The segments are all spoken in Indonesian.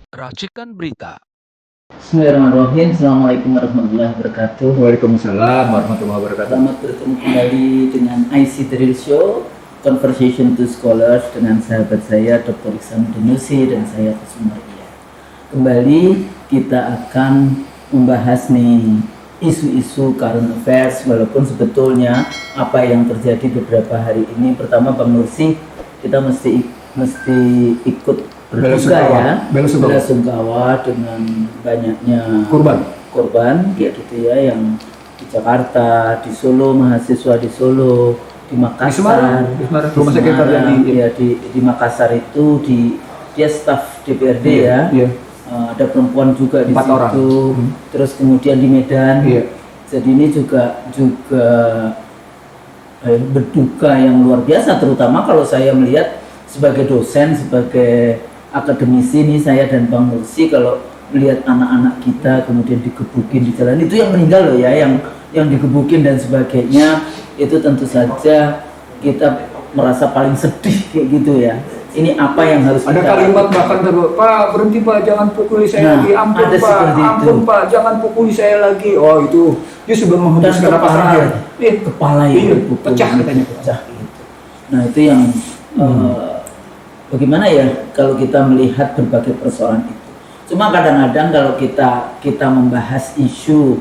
Racikan berita. Bismillahirrahmanirrahim. Assalamualaikum warahmatullahi wabarakatuh. Waalaikumsalam warahmatullahi wabarakatuh. Selamat bertemu kembali dengan IC Drill Show, Conversation to Scholars dengan sahabat saya Dr. Iksan Denusi dan saya Kusmaria. Kembali kita akan membahas nih isu-isu current affairs, walaupun sebetulnya apa yang terjadi beberapa hari ini, pertama Bang Nursi, kita mesti ikut berduka ya, bela sungkawa dengan banyaknya korban ya gitu ya, yang di Jakarta, di Solo, mahasiswa di Solo, di Makassar, di Makassar itu dia staf DPRD ya. Ada perempuan juga di situ orang. Terus kemudian di Medan. Jadi ini juga berduka yang luar biasa, terutama kalau saya melihat sebagai dosen, sebagai akademisi nih, saya dan Bang Nursi, kalau melihat anak-anak kita kemudian digebukin di jalan, itu yang meninggal loh ya, yang digebukin dan sebagainya, itu tentu saja kita merasa paling sedih kayak gitu ya. Ini apa yang harus ada kita kalimat bahkan Pak, berhenti Pak, jangan pukuli saya lagi, ampun Pak, jangan pukuli saya lagi. Oh, itu dia sudah menghembuskan napas terakhir. Kepala itu pecah katanya. Pecah gitu. Nah itu yang bagaimana ya kalau kita melihat berbagai persoalan itu. Cuma kadang-kadang kalau kita membahas isu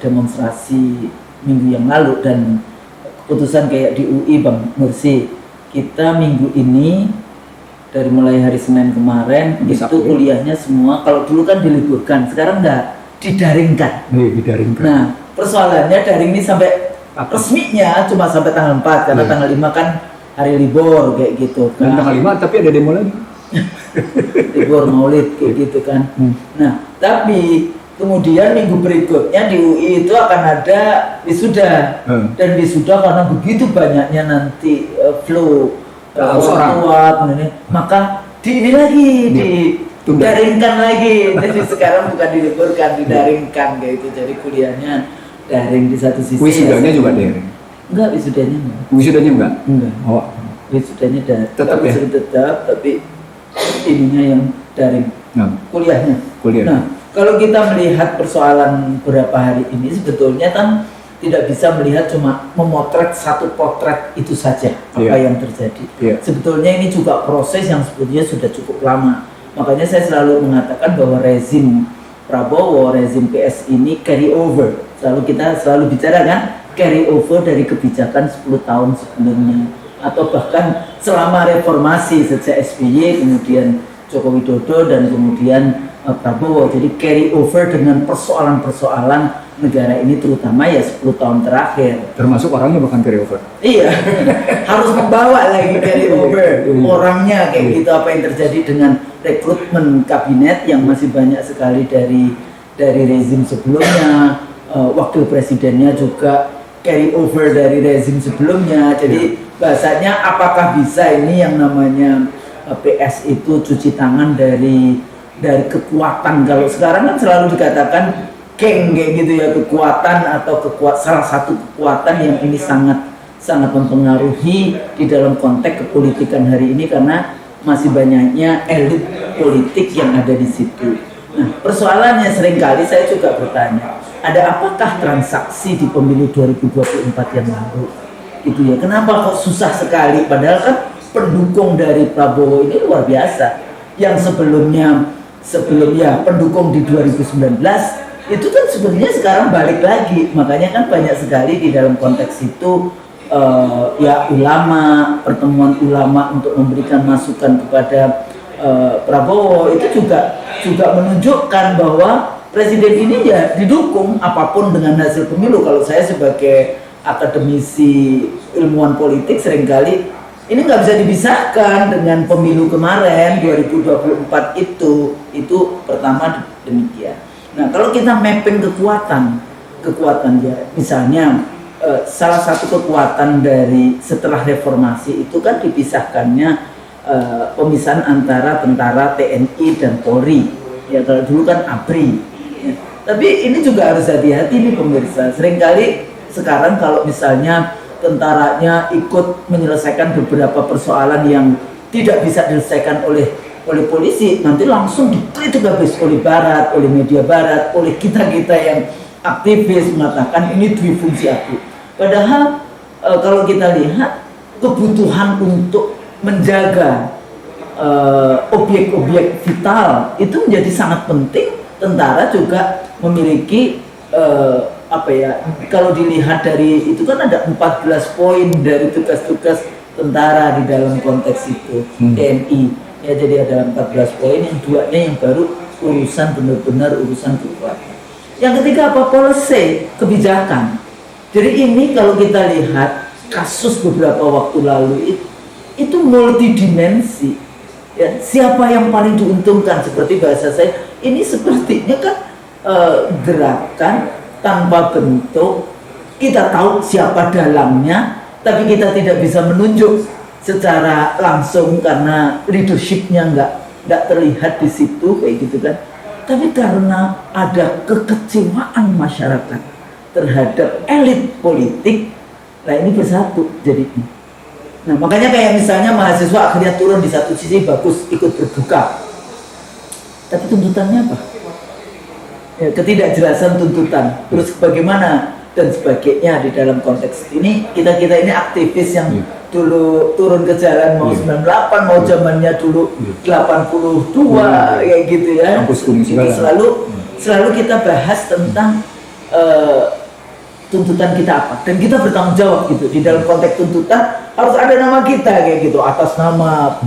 demonstrasi minggu yang lalu dan keputusan kayak di UI Bang Nursi, kita minggu ini dari mulai hari Senin kemarin itu kuliahnya semua, kalau dulu kan diliburkan, sekarang enggak, didaringkan. Nah persoalannya daring ini sampai resminya cuma sampai tanggal 4 karena tanggal 5 kan hari libur kayak gitu kan. Dan tanggal 5 tapi ada demo lagi. Libur Maulid kayak gitu kan. Nah, tapi kemudian minggu berikutnya di UI itu akan ada wisuda. Dan wisuda karena begitu banyaknya nanti flow orang tua, maka ini lagi didaringkan lagi. Jadi sekarang bukan diliburkan, didaringkan kayak gitu. Jadi kuliahnya daring di satu sisi. Wisudanya juga daring. Enggak, wisudanya enggak. Wisudanya enggak? Enggak. Oh. Wisudanya tetap ya? Tetap, tapi ininya yang daring. Kuliahnya. Nah, kalau kita melihat persoalan beberapa hari ini, sebetulnya kan tidak bisa melihat cuma memotret satu potret itu saja apa yang terjadi. Sebetulnya ini juga proses yang sebetulnya sudah cukup lama. Makanya saya selalu mengatakan bahwa rezim Prabowo, rezim PS ini carry over. Kita selalu bicara kan, carry over dari kebijakan 10 tahun sebelumnya, atau bahkan selama reformasi sejak SBY, kemudian Joko Widodo, dan kemudian Prabowo. Jadi carry over dengan persoalan-persoalan negara ini, terutama ya 10 tahun terakhir. Termasuk orangnya bahkan carry over. Iya, harus membawa lagi carry over orangnya kayak gitu. Apa yang terjadi dengan rekrutmen kabinet yang masih banyak sekali dari rezim sebelumnya, wakil presidennya juga carry over dari rezim sebelumnya. Jadi bahasanya apakah bisa ini yang namanya PS itu cuci tangan dari kekuatan. Kalau sekarang kan selalu dikatakan geng kayak gitu ya, kekuatan atau salah satu kekuatan yang ini sangat mempengaruhi di dalam konteks kepolitikan hari ini, karena masih banyaknya elit politik yang ada di situ. Nah, persoalannya seringkali saya juga bertanya, ada apakah transaksi di pemilu 2024 yang lalu? Gitu ya. Kenapa kok susah sekali? Padahal kan pendukung dari Prabowo ini luar biasa. Yang sebelumnya pendukung di 2019 itu kan sebenarnya sekarang balik lagi. Makanya kan banyak sekali di dalam konteks itu ulama, pertemuan ulama untuk memberikan masukan kepada Prabowo itu juga menunjukkan bahwa presiden ini ya didukung apapun dengan hasil pemilu. Kalau saya sebagai akademisi ilmuwan politik seringkali ini nggak bisa dipisahkan dengan pemilu kemarin 2024 itu pertama demikian. Nah, kalau kita mapping kekuatan ya, misalnya salah satu kekuatan dari setelah reformasi itu kan dipisahkannya pemisahan antara tentara, TNI dan Polri. Ya kalau dulu kan ABRI. Ya. Tapi ini juga harus hati-hati nih pemirsa. Seringkali sekarang kalau misalnya tentaranya ikut menyelesaikan beberapa persoalan yang tidak bisa diselesaikan oleh oleh polisi, nanti langsung dikritik habis oleh Barat, oleh media Barat, oleh kita-kita yang aktivis mengatakan ini difungsi ABRI. Padahal kalau kita lihat kebutuhan untuk menjaga objek-objek vital itu menjadi sangat penting. Tentara juga memiliki kalau dilihat dari itu kan ada 14 poin dari tugas-tugas tentara di dalam konteks itu, TNI. Ya, jadi ada 14 poin, yang duanya yang baru urusan benar-benar urusan kekuatan. Yang ketiga apa? Policy, kebijakan. Jadi ini kalau kita lihat kasus beberapa waktu lalu itu multidimensi. Ya, siapa yang paling diuntungkan? Seperti bahasa saya, ini sepertinya kan gerakan tanpa bentuk. Kita tahu siapa dalangnya, tapi kita tidak bisa menunjuk secara langsung karena leadershipnya nggak terlihat di situ kayak gitu kan. Tapi karena ada kekecewaan masyarakat terhadap elit politik, nah ini bersatu jadinya. Nah makanya kayak misalnya mahasiswa akhirnya turun di satu sisi bagus ikut berduka, tapi tuntutannya apa? Ya, ketidakjelasan tuntutan. Terus bagaimana dan sebagainya di dalam konteks ini kita ini aktivis yang dulu turun ke jalan mau 98 mau zamannya dulu 82 kayak gitu ya. Itu selalu kita bahas tentang tuntutan kita apa dan kita bertanggung jawab gitu. Di dalam konteks tuntutan harus ada nama kita kayak gitu, atas nama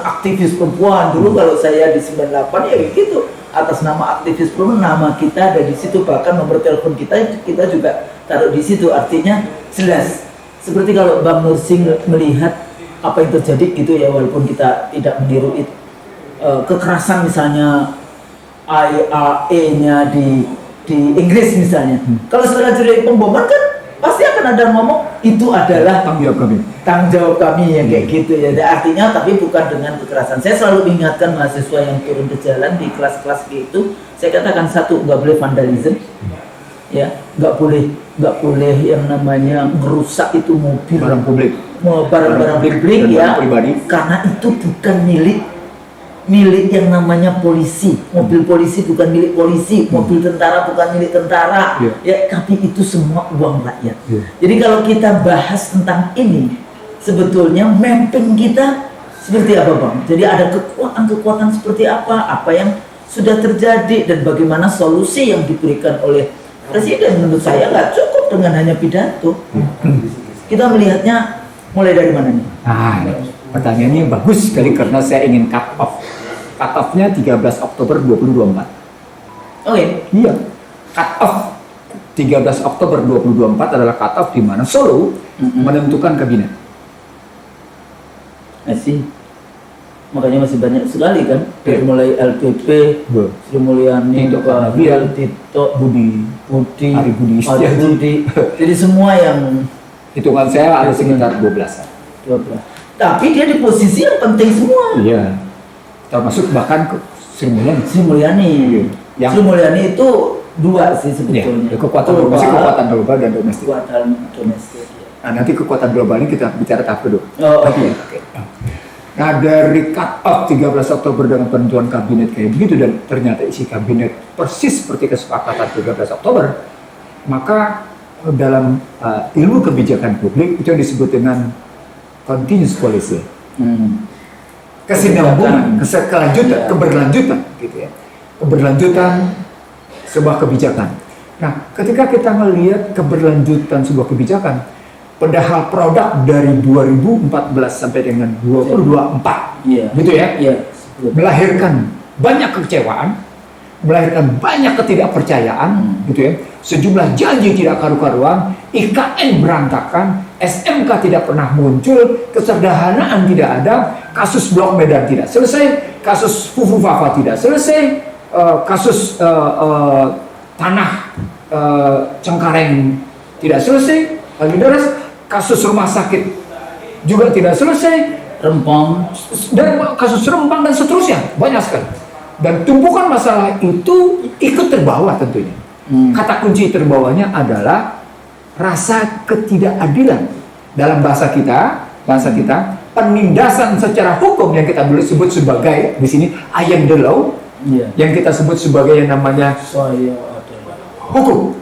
aktivis perempuan. Dulu kalau saya di 98 ya kayak gitu, atas nama aktivis perempuan, nama kita ada di situ, bahkan nomor telepon kita juga taruh di situ. Artinya jelas. Seperti kalau Bang Nursing melihat apa yang terjadi gitu ya, walaupun kita tidak meniru itu, kekerasan misalnya IRA-nya di Inggris misalnya. Kalau setelah terjadi pemboman kan pasti akan ada ngomong itu adalah tanggung jawab kami yang kayak gitu ya. Artinya tapi bukan dengan kekerasan. Saya selalu mengingatkan mahasiswa yang turun ke jalan di kelas-kelas gitu, saya katakan satu, nggak boleh vandalisme, ya, nggak boleh yang namanya merusak itu mobil, barang publik ya, pribadi. Karena itu bukan milik yang namanya polisi. Mobil polisi bukan milik polisi, mobil tentara bukan milik tentara, ya, tapi itu semua uang rakyat. Jadi kalau kita bahas tentang ini, sebetulnya mapping kita seperti apa Bang? Jadi ada kekuatan seperti apa yang sudah terjadi dan bagaimana solusi yang diberikan oleh Presiden. Menurut saya nggak cukup dengan hanya pidato. Kita melihatnya mulai dari mana nih? Pertanyaannya bagus sekali karena saya ingin cut off. Cut off-nya 13 Oktober 2024. Oke. Iya. Cut off 13 Oktober 2024 adalah cut off di mana Solo menentukan kabinet. Masih. Makanya masih banyak sekali kan. Dari mulai LPP, Sri Mulyani, Pak Tito, Budi, Ari Budi. Jadi semua yang hitungan saya ada sekitar 12. Tapi dia di posisi yang penting semua. Iya. Termasuk bahkan Sri Mulyani. Yang Sri Mulyani itu dua sih sebetulnya. Kekuatan global dan domestik. Kekuatan domestik. Nah, nanti kekuatan global ini kita bicara tahap kedua. Oke. Nah, dari cut off 13 Oktober dengan penentuan kabinet kayak begitu dan ternyata isi kabinet persis seperti kesepakatan 13 Oktober, maka dalam ilmu kebijakan publik itu yang disebut dengan continuous policy. Kesinambungan, keberlanjutan gitu ya. Keberlanjutan sebuah kebijakan. Nah, ketika kita melihat keberlanjutan sebuah kebijakan, padahal produk dari 2014 sampai dengan 2024, gitu ya, melahirkan banyak kekecewaan, melahirkan banyak ketidakpercayaan, gitu ya. Sejumlah janji tidak karu-karuan, IKN berantakan, SMK tidak pernah muncul, kesederhanaan tidak ada, kasus Blok Medan tidak selesai, kasus Fufu Fafa tidak selesai, kasus tanah Cengkareng tidak selesai, kasus rumah sakit juga tidak selesai, Rempang dan kasus Rempang dan seterusnya banyak sekali. Dan tumpukan masalah itu ikut terbawa tentunya. Kata kunci terbawanya adalah rasa ketidakadilan. Dalam bahasa kita penindasan secara hukum yang kita boleh sebut sebagai di sini I am the law, Iya. yang kita sebut sebagai yang namanya Saya adalah. hukum.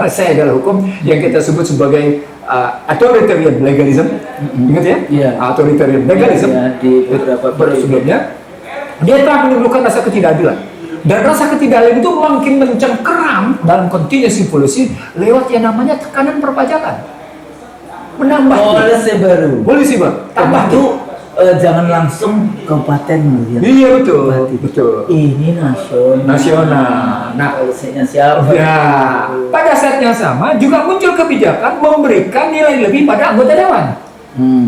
Saya adalah hukum, yang kita sebut sebagai authoritarian legalism. Ingat ya? Iya. Authoritarian legalism. Iya, di beberapa sebelumnya dia telah menimbulkan rasa ketidakadilan. Dan rasa ketidakadilan itu makin mencengkeram dalam continuous policy lewat yang namanya tekanan perpajakan. Menambah polisi baru, tambah itu jangan langsung kabupaten melihat. Iya betul, betul. Ini nasional. Nah, polisinya siapa? ya, pada saat yang sama juga muncul kebijakan memberikan nilai lebih pada anggota dewan,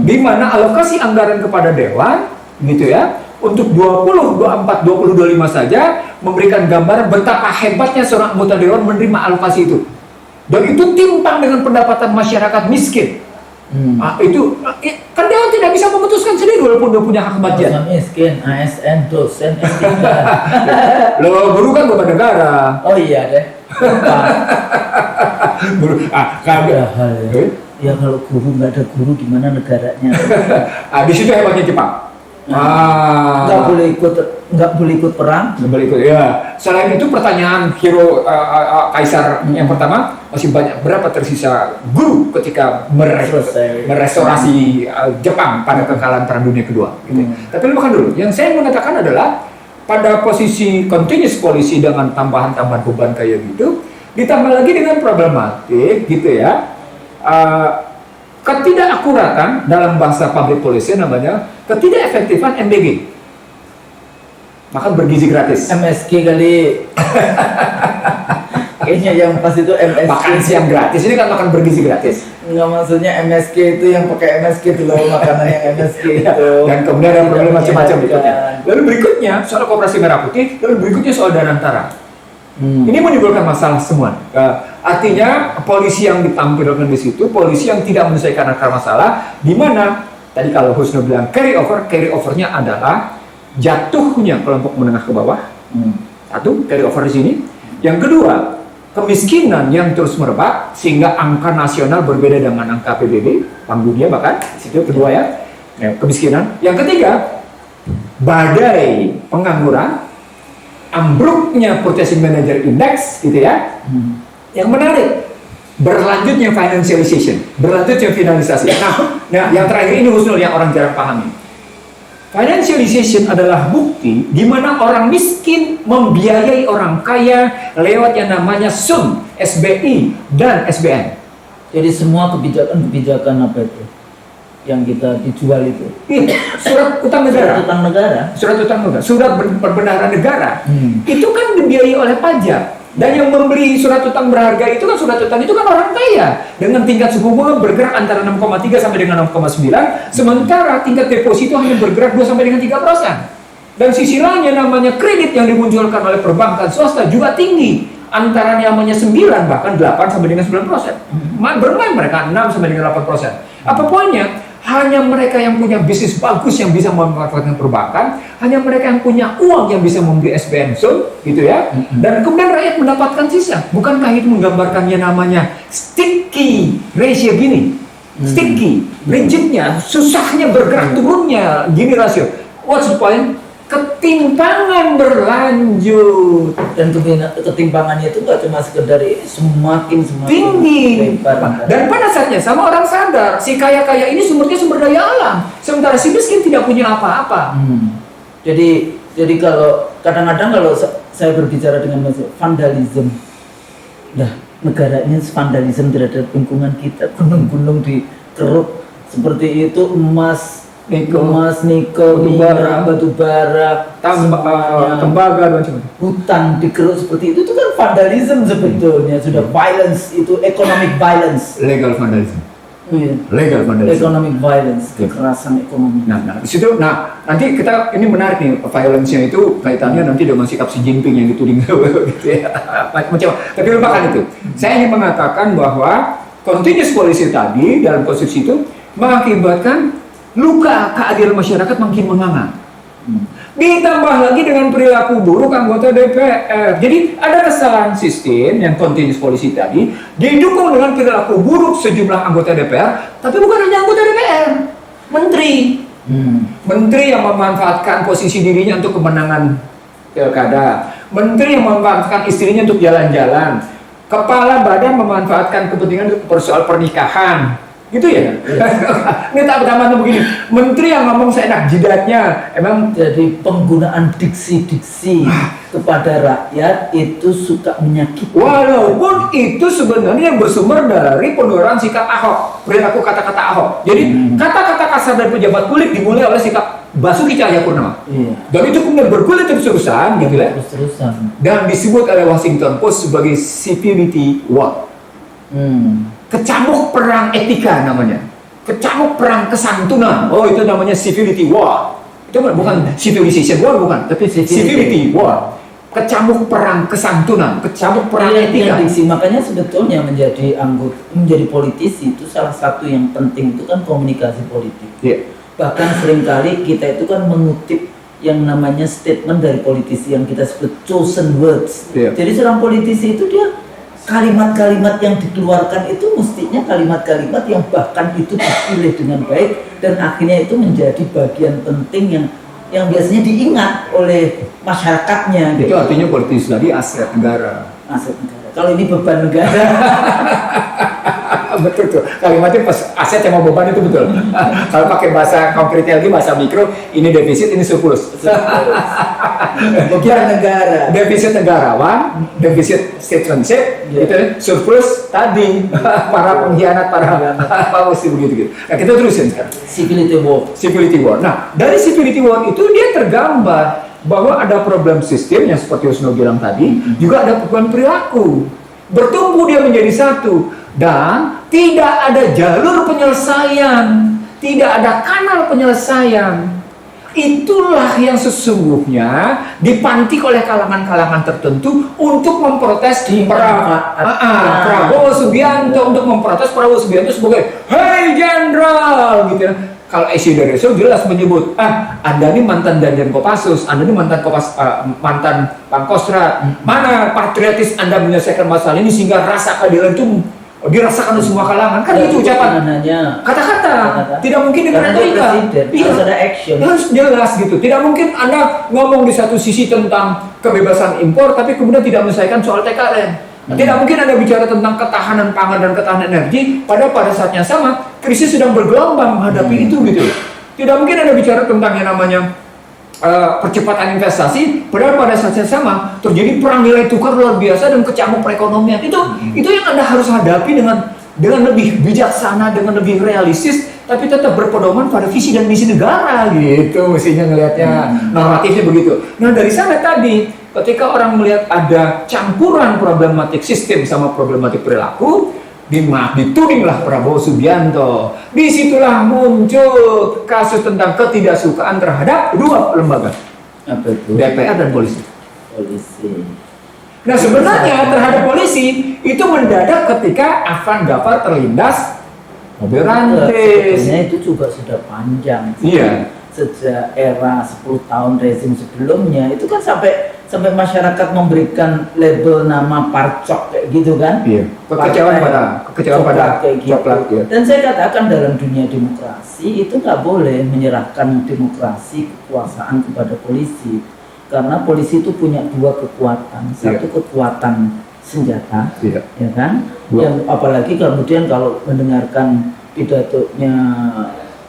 di mana alokasi anggaran kepada dewan, gitu ya, untuk 20, 24, 20, 25 saja memberikan gambaran betapa hebatnya seorang anggota dewan menerima alokasi itu. Dan itu timpang dengan pendapatan masyarakat miskin. Itu kan dewan tidak bisa memutuskan sendiri walaupun dia punya hak budget. Miskin, ASN, dosen, S3. Loh, guru kan beban negara. Oh iya deh. Guru, kagak. Ya kalau guru nggak ada guru gimana negaranya? Di situ hebatnya Jepang. Nggak boleh ikut perang. Nggak boleh ikut. Ya. Selain itu pertanyaan hero Kaisar yang pertama masih banyak, berapa tersisa guru ketika merestorasi Jepang pada kekalahan Perang Dunia Kedua. Gitu. Tapi lupakan dulu. Yang saya mengatakan adalah pada posisi continuous policy dengan tambahan-tambahan beban kayak gitu, ditambah lagi dengan problematik gitu ya. Ketidakakuratan dalam bahasa public policy namanya ketidakefektifan MBG, makan bergizi gratis. MSG kali. Kayaknya yang pas itu MSG. Makan siang gratis, ini kan makan bergizi gratis. Enggak, maksudnya MSG itu yang pakai MSG itu loh, makanan yang MSG itu. Dan kemudian ada problem macam-macam berikutnya. Lalu berikutnya soal Koperasi Merah Putih, lalu berikutnya soal Danantara. Ini menimbulkan masalah semua. Artinya polisi yang ditampilkan di situ, polisi yang tidak menyelesaikan akar masalah, di mana tadi kalau Husnu bilang carry overnya adalah jatuhnya kelompok menengah ke bawah. Satu, carry over di sini. Yang kedua, kemiskinan yang terus merebak sehingga angka nasional berbeda dengan angka PBB, Bank Dunia bahkan. Situ kedua ya, kemiskinan. Yang ketiga, badai pengangguran, ambruknya Purchasing Manager Index gitu ya. Yang menarik, berlanjutnya financialization, berlanjutnya finalisasi. Nah, yang terakhir ini Husnul yang orang jarang pahami. Financialization adalah bukti di mana orang miskin membiayai orang kaya lewat yang namanya SUM, SBI, dan SBN. Jadi semua kebijakan apa itu yang kita dijual itu? Surat utang negara. Surat utang negara. Surat perbenaran negara. Itu kan dibiayai oleh pajak. Dan yang membeli surat utang berharga itu kan, surat utang itu kan orang kaya dengan tingkat suku bunga bergerak antara 6,3 sampai dengan 6,9, sementara tingkat deposito hanya bergerak 2 sampai dengan 3%. Dan sisi lainnya namanya kredit yang dimunculkan oleh perbankan swasta juga tinggi, antara namanya 9 bahkan 8 sampai dengan 9%. Bermain mereka 6 sampai dengan 8%. Apa poinnya? Hanya mereka yang punya bisnis bagus yang bisa memanfaatkan perbankan, hanya mereka yang punya uang yang bisa membeli SBN gitu ya. Dan kemudian rakyat mendapatkan sisa. Bukankah itu menggambarkannya namanya sticky ratio gini? Sticky, rigidnya, susahnya bergerak turunnya gini rasio. What's the point? Ketimpangan berlanjut, dan ketimpangannya itu nggak cuma sekedar ini, semakin tinggi. Dan pada saatnya sama orang sadar si kaya-kaya ini sumber daya alam, sementara si miskin tidak punya apa-apa. Jadi kalau kadang-kadang kalau saya berbicara dengan vandalisme, nah negaranya vandalisme terhadap lingkungan kita, gunung-gunung dikeruk seperti itu, emas, nikel, minyak, batu bara, tembaga, dan hutan dikeruk seperti itu kan vandalisme sebetulnya, sudah violence, itu economic violence, legal vandalism. Legal vandalism, economic violence, kekerasan ekonomi. Nah di situ, nanti kita ini menarik nih, violence-nya itu kaitannya nanti dengan sikap Xi Jinping yang dituding gitu ya. Macam, tapi lupakan itu. Saya ingin mengatakan bahwa continuous policy tadi dalam konstruksi itu mengakibatkan luka keadilan masyarakat makin menganga. Ditambah lagi dengan perilaku buruk anggota DPR. Jadi ada kesalahan sistem yang continuous policy tadi didukung dengan perilaku buruk sejumlah anggota DPR, tapi bukan hanya anggota DPR, menteri, Menteri yang memanfaatkan posisi dirinya untuk kemenangan pilkada, menteri yang memanfaatkan istrinya untuk jalan-jalan, kepala badan memanfaatkan kepentingan untuk persoal pernikahan, gitu ya. Ini tak pertama begini, menteri yang ngomong seenak jidatnya, emang Jadi penggunaan diksi-diksi kepada rakyat itu suka menyakiti. walaupun itu sebenarnya bersumber dari penurunan sikap Ahok, perilaku kata-kata Ahok. Jadi kata-kata kasar dari pejabat publik dimulai oleh sikap Basuki Cahayapurnama. Iya. Dan itu kemudian bergulir terus-terusan, gitu ya. Terus-terusan. Dan disebut oleh Washington Post sebagai civility war. Kecamuk perang etika namanya. Kecamuk perang kesantunan. Oh, itu namanya civility war. Itu bukan civilization war, bukan, tapi civility war. Kecamuk perang kesantunan, kecamuk perang etika. Diksi. Makanya sebetulnya menjadi politisi itu salah satu yang penting itu kan komunikasi politik. Iya. Bahkan seringkali kita itu kan mengutip yang namanya statement dari politisi yang kita sebut chosen words. Iya. Jadi seorang politisi itu dia kalimat-kalimat yang dikeluarkan itu mestinya kalimat-kalimat yang bahkan itu dipilih dengan baik dan akhirnya itu menjadi bagian penting yang biasanya diingat oleh masyarakatnya. Itu artinya politisi tadi aset negara. Aset negara. Kalau ini beban negara. Betul tuh, kalimatnya pas aset yang mau beban itu betul. Kalau pakai bahasa konkretnya lagi, bahasa mikro, ini defisit, ini surplus. Beban negara. Defisit negarawan, defisit citizenship, Iya. gitu ya. Surplus tadi para pengkhianat, para mesti begitu gitu. Nah, kita terusin sekarang. Civility war. Civility war. Nah, dari civility war itu dia tergambar bahwa ada problem sistem yang seperti Yusno bilang tadi, juga ada problem perilaku. Bertumbuh dia menjadi satu dan tidak ada jalur penyelesaian, tidak ada kanal penyelesaian. Itulah yang sesungguhnya dipantik oleh kalangan-kalangan tertentu untuk memprotes Prabowo Subianto, untuk memprotes Prabowo Subianto sebagai "Hei Jenderal," gitu ya. Kalau Esidereso jelas menyebut, Anda ini mantan Danjen Kopassus, Anda ini mantan mantan Pangkostrat, mana patriotis Anda menyelesaikan masalah ini sehingga rasa keadilan itu dirasakan oleh semua kalangan. Kan itu ucapan kata-kata, tidak mungkin dengan retorika. Harus ada action. Harus jelas gitu. Tidak mungkin Anda ngomong di satu sisi tentang kebebasan impor, tapi kemudian tidak menyelesaikan soal TKN. Tidak mungkin Anda bicara tentang ketahanan pangan dan ketahanan energi, pada saatnya sama krisis sedang bergelombang menghadapi itu gitu. Tidak mungkin Anda bicara tentang yang namanya percepatan investasi, padahal pada saatnya sama terjadi perang nilai tukar luar biasa dan kecamuk perekonomian. Itu yang Anda harus hadapi dengan lebih bijaksana, dengan lebih realistis, tapi tetap berpedoman pada visi dan misi negara gitu. Mestinya ngelihatnya normatifnya begitu. Nah, dari sana tadi ketika orang melihat ada campuran problematik sistem sama problematik perilaku, ditudinglah Prabowo Subianto. Disitulah muncul kasus tentang ketidaksukaan terhadap dua lembaga, Apa itu? DPR dan polisi. Polisi. Nah, sebenarnya terhadap polisi itu mendadak ketika Afan Ghaffar terlindas mobil rantis. Sebenarnya itu juga sudah panjang. Iya. Sejak era 10 tahun rezim sebelumnya itu kan sampai masyarakat memberikan label nama parcok kayak gitu kan. Iya. Kekecewaan pada kayak gitu. coklat, ya. Dan saya katakan dalam dunia demokrasi itu nggak boleh menyerahkan demokrasi kekuasaan kepada polisi, karena polisi itu punya dua kekuatan. Satu kekuatan senjata, Iya. ya kan? Dua. Yang apalagi kemudian kalau mendengarkan pidatonya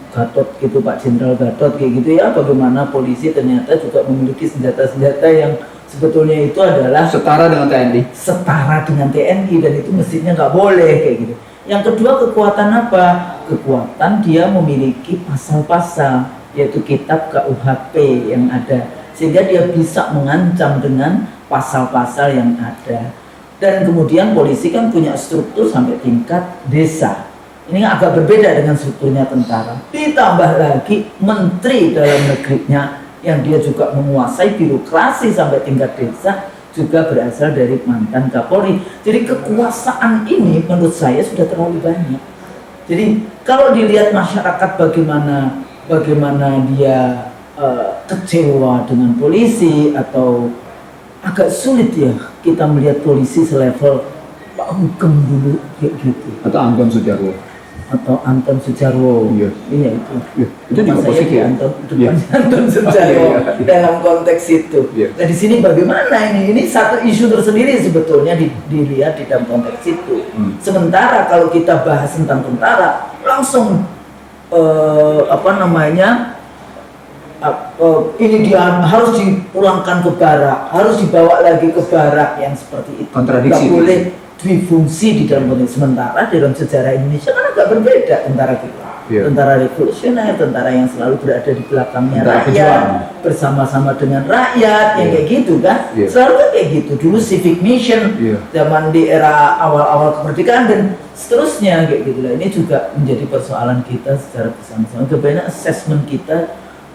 Gatot gitu, Pak Jenderal Gatot kayak gitu ya, bagaimana polisi ternyata juga memiliki senjata-senjata yang sebetulnya itu adalah Setara dengan TNI. dan itu mestinya nggak boleh kayak gitu. Yang kedua kekuatan apa? Kekuatan dia memiliki pasal-pasal, yaitu kitab KUHP yang ada, sehingga dia bisa mengancam dengan pasal-pasal yang ada. Dan kemudian polisi kan punya struktur sampai tingkat desa. Ini agak berbeda dengan strukturnya tentara. Ditambah lagi menteri dalam negerinya yang dia juga menguasai birokrasi sampai tingkat desa, juga berasal dari mantan Kapolri. Jadi kekuasaan ini menurut saya sudah terlalu banyak. Jadi kalau dilihat masyarakat bagaimana dia kecewa dengan polisi, atau agak sulit ya kita melihat polisi selevel Pak Hugeng dulu kayak gitu. Atau Anton Sujarwo. atau Anton Sujarwo. Iya. Iya itu. Iya, itu juga Nama saya positif. di Anton, Iya. Anton Sujarwo Iya, iya. dalam konteks itu. Iya. Nah di sini bagaimana ini? Ini satu isu tersendiri sebetulnya dilihat di dalam konteks itu. Sementara kalau kita bahas tentang tentara, langsung ini dia harus dipulangkan ke barak, harus dibawa lagi ke barak yang seperti itu. Kontradiksi. Nggak boleh difungsi di dalam konteks. Sementara dalam sejarah Indonesia kan agak berbeda tentara kita. Iya. Tentara revolusioner, tentara yang selalu berada di belakangnya Tentara rakyat, pejuang. bersama-sama dengan rakyat, yang Iya. kayak gitu kan. Iya. Selalu kan kayak gitu. Dulu civic mission, Iya. zaman di era awal-awal kemerdekaan dan seterusnya kayak gitu lah. Ini juga menjadi persoalan kita secara bersama-sama. Bagaimana assessment kita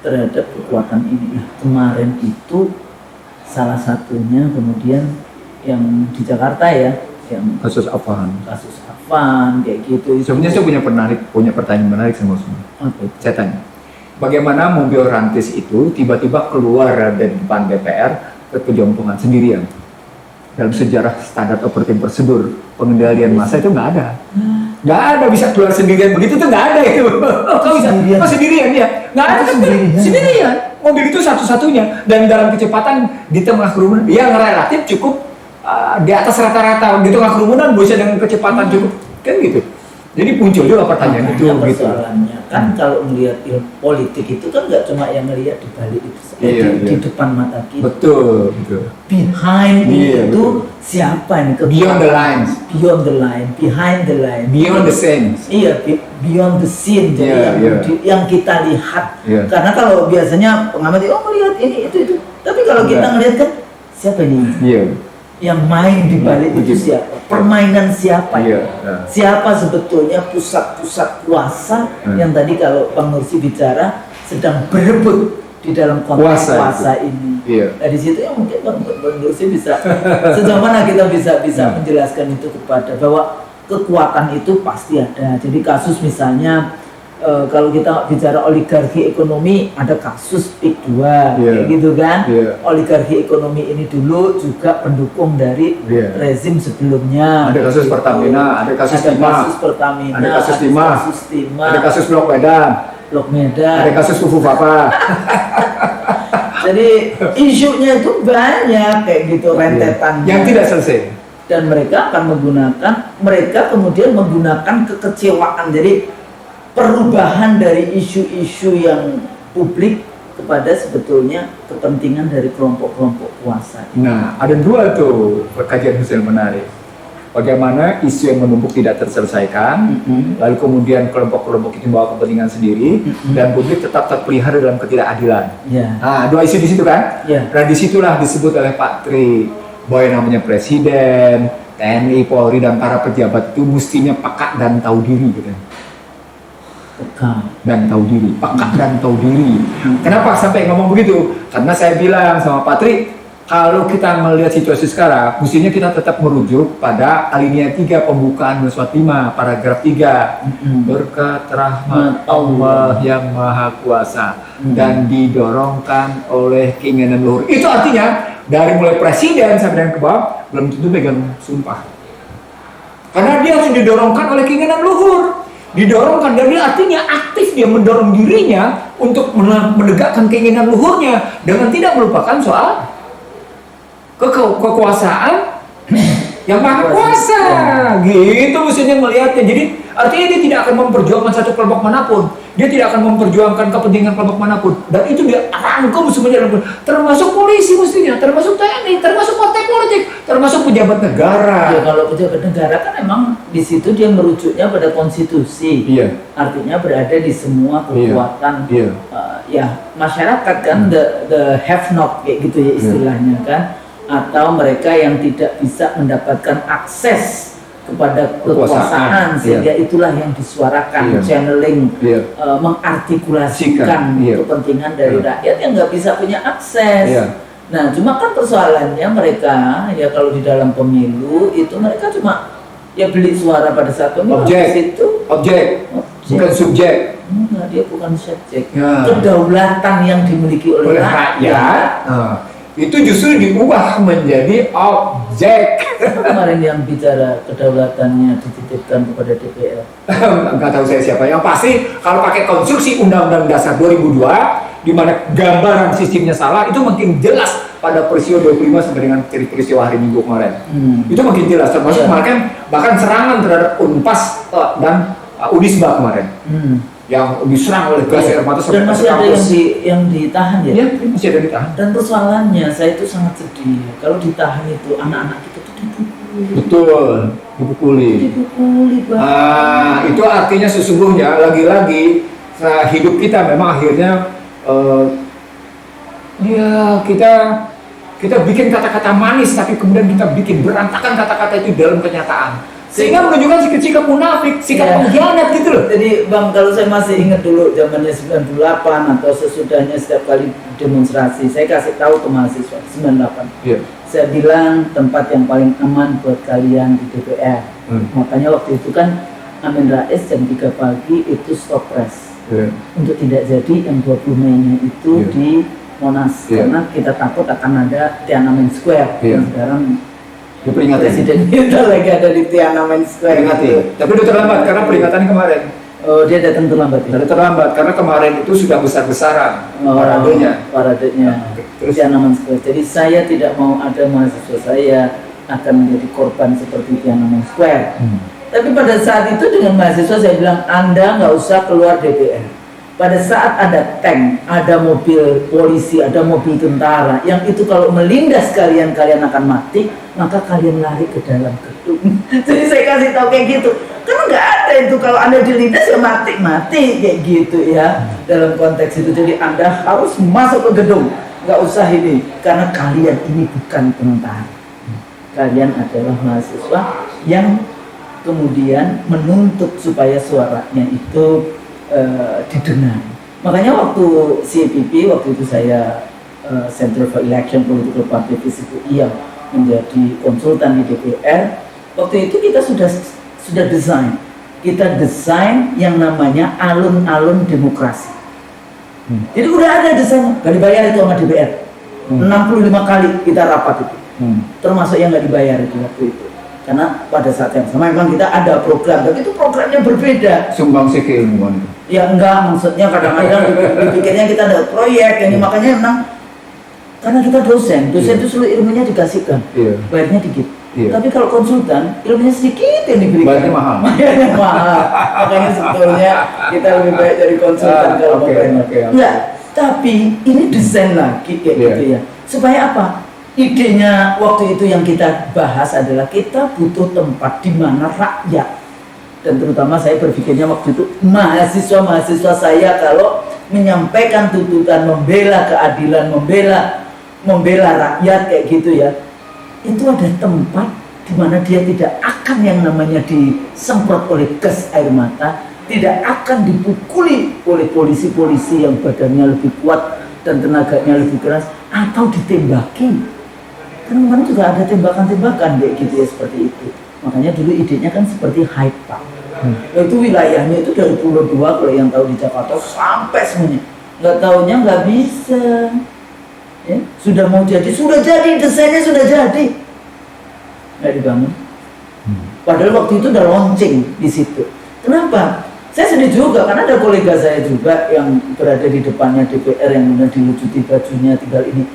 terhadap kekuatan ini. Nah, kemarin itu salah satunya kemudian yang di Jakarta ya, yang Kasus Afan. kasus Afan kayak gitu. Sebenarnya saya punya pertanyaan menarik sama semua. Apa? Saya tanya, bagaimana mobil rantis itu tiba-tiba keluar dari depan DPR ke kejompongan sendirian? Dalam sejarah standar operating prosedur pengendalian massa itu nggak ada. Nggak ada bisa keluar sendirian begitu tuh nggak ada itu. Kok bisa? Sendirian? Kok sendirian ya? Nggak ada Itu kan? sendirian? Sendirian. Mobil itu satu-satunya dan dalam kecepatan di tengah kerumunan yang relatif cukup di atas rata-rata di tengah kerumunan bisa dengan kecepatan cukup kan gitu. Jadi muncul juga pertanyaan itu Makanya gitu. persoalannya kan kalau melihat ilmu politik itu kan nggak cuma yang melihat di balik itu saja, Iya, di iya. depan mata kita. Betul, betul. Behind Iya, itu betul. siapa ini? Beyond the lines. Beyond the line, behind the line. Beyond the scenes. Iya, beyond the scene. Jadi Iya, iya. yang kita lihat. Iya. Karena kalau biasanya pengamat melihat ini itu. Tapi kalau kita Enggak. ngelihat kan siapa ini? Iya. Yang main di balik itu Begitu. siapa? Permainan siapa? Iya. Siapa sebetulnya pusat-pusat kuasa yang tadi kalau Bang Nursi bicara sedang berebut di dalam konteks Kuasa kuasa ini. Iya. Nah di situ yang mungkin Bang Nursi bisa sejauh mana kita bisa menjelaskan itu kepada bahwa kekuatan itu pasti ada. Jadi kasus misalnya kalau kita bicara oligarki ekonomi ada kasus PIK 2 kayak gitu kan. Iya. Oligarki ekonomi ini dulu juga pendukung dari Iya. rezim sebelumnya. Ada kasus Gitu. Pertamina, ada kasus Timah, kasus Pertamina, ada kasus Timah, kasus Timah, ada kasus Blok Medan, Blok Medan. ada kasus Fufu Papa. Jadi isunya itu banyak kayak gitu rentetannya. Yang tidak selesai. Dan mereka kemudian menggunakan kekecewaan. Jadi perubahan dari isu-isu yang publik kepada sebetulnya kepentingan dari kelompok-kelompok kuasa. Nah, ada dua tuh kajian hasil menarik. Bagaimana isu yang menumpuk tidak terselesaikan, lalu kemudian kelompok-kelompok itu membawa kepentingan sendiri, dan publik tetap terpelihara dalam ketidakadilan. Ya. Nah, dua isu di situ kan? Ya. Nah, disitulah disebut oleh Pak Tri bahwa yang namanya Presiden, TNI, Polri, dan para pejabat itu mestinya peka dan tahu diri gitu. Peka Dan tahu diri, peka dan tahu diri. Kenapa sampai ngomong begitu? Karena saya bilang sama Pak Tri, kalau kita melihat situasi sekarang, mestinya kita tetap merujuk pada alinea 3 pembukaan Nuswat 5, paragraf 3. Berkat rahmat Allah yang Maha Kuasa dan didorongkan oleh keinginan luhur. Itu artinya dari mulai presiden sampai dengan ke bawah belum tentu pegang sumpah. Karena dia harus didorongkan oleh keinginan luhur. Didorongkan dari artinya aktif dia mendorong dirinya untuk menegakkan keinginan luhurnya dengan tidak melupakan soal kekuasaan yang maha kuasa. Gitu mestinya melihatnya. Jadi artinya dia tidak akan memperjuangkan satu kelompok manapun. Dia tidak akan memperjuangkan kepentingan kelompok manapun. Dan itu dia rangkum semuanya, termasuk polisi mestinya, termasuk TNI, termasuk partai politik, termasuk pejabat negara. Ya kalau pejabat negara kan memang di situ dia merujuknya pada konstitusi. Iya. Artinya berada di semua kekuatan. Iya. Ya masyarakat kan the have not kayak gitu ya istilahnya kan, atau mereka yang tidak bisa mendapatkan akses kepada kekuasaan sehingga itulah yang disuarakan, channeling, mengartikulasikan kepentingan dari rakyat yang nggak bisa punya akses. Nah, cuma kan persoalannya mereka ya kalau di dalam pemilu itu mereka cuma ya beli suara pada saat pemilu. Objek, bukan subjek. Enggak, dia bukan subjek. Kedaulatan yang dimiliki oleh rakyat. Itu justru diubah menjadi objek. Siapa kemarin yang bicara kedaulatannya dititipkan kepada DPR? Nggak tahu saya siapa. Yang pasti kalau pakai konstruksi Undang-Undang Dasar 2002 di mana gambaran sistemnya salah, itu makin jelas pada peristiwa 25 sampai dengan peristiwa hari Minggu kemarin. Itu makin jelas, termasuk bahkan serangan terhadap Unpas dan Unisba kemarin. Yang diserang oleh gas air mata dan masih ada yang ditahan ya? Iya, masih ada ditahan. Dan persoalannya saya itu sangat sedih kalau ditahan itu anak-anak kita tuh dipukuli. Betul, dipukuli. Pak. Itu artinya sesungguhnya lagi-lagi hidup kita memang akhirnya kita bikin kata-kata manis tapi kemudian kita bikin berantakan kata-kata itu dalam kenyataan. Sehingga menunjukkan sikap munafik, sikap pengkhianat gitu loh. Jadi Bang, kalau saya masih ingat dulu zamannya 98 atau sesudahnya setiap kali demonstrasi, saya kasih tahu ke mahasiswa 98. Yeah. Saya bilang tempat yang paling aman buat kalian di DPR. Makanya waktu itu kan Amin Rais jam 3 pagi itu stop press. Untuk tidak jadi yang 20 Mei-nya itu di Monas. Karena kita takut akan ada Tiananmen Square. Yang sekarang Presiden kita lagi ada di Tiananmen Square. Peringati. Tapi udah terlambat karena peringatan kemarin. Oh, dia datang terlambat ya? Sudah terlambat karena kemarin itu sudah besar-besaran paradenya. Terus Tiananmen Square. Jadi saya tidak mau ada mahasiswa saya akan menjadi korban seperti Tiananmen Square. Tapi pada saat itu dengan mahasiswa saya bilang, Anda nggak usah keluar DPR. Pada saat ada tank, ada mobil polisi, ada mobil tentara, yang itu kalau melindas kalian akan mati, maka kalian lari ke dalam gedung. Jadi saya kasih tahu kayak gitu. Karena nggak ada itu, kalau Anda dilindas ya mati kayak gitu ya. Dalam konteks itu, jadi Anda harus masuk ke gedung. Nggak usah ini, karena kalian ini bukan tentara. Kalian adalah mahasiswa yang kemudian menuntut supaya suaranya itu didengar. Makanya waktu CPP, waktu itu saya Center for Election Political Party itu yang menjadi konsultan di DPR. Waktu itu kita sudah desain. Kita desain yang namanya alun-alun demokrasi. Jadi udah ada desain, gak dibayar itu sama DPR. 65 kali kita rapat itu. Termasuk yang gak dibayar itu waktu itu. Karena pada saat yang sama memang kita ada program, tapi itu programnya berbeda. Sumbangsi keilmuan. Ya enggak, maksudnya kadang-kadang dipikirnya kita ada proyek, ini makanya memang karena kita dosen itu seluruh ilmunya dikasihkan, bayarnya dikit. Tapi kalau konsultan, ilmunya sedikit yang diberikan. Bayarnya mahal. Makanya sebetulnya kita lebih baik dari konsultan kalau mau bayar. Enggak, tapi ini desain lagi kayak gitu ya. Supaya apa? Idenya waktu itu yang kita bahas adalah kita butuh tempat di mana rakyat, dan terutama saya berpikirnya waktu itu mahasiswa saya kalau menyampaikan tuntutan, membela keadilan, membela rakyat kayak gitu ya, itu ada tempat di mana dia tidak akan yang namanya disemprot oleh gas air mata, tidak akan dipukuli oleh polisi-polisi yang badannya lebih kuat dan tenaganya lebih keras, atau ditembaki. Kan kemarin juga ada tembakan-tembakan kayak gitu ya, seperti itu. Makanya dulu idenya kan seperti Hyde Park. Itu wilayahnya itu dari Pulau 2 kalau yang tahu di Jakarta sampai semuanya. Nggak taunya nggak bisa. Ya, sudah mau jadi, desainnya sudah jadi. Nggak dibangun. Padahal waktu itu udah launching di situ. Kenapa? Saya sedih juga karena ada kolega saya juga yang berada di depannya DPR yang kemudian dilucuti bajunya tinggal ini.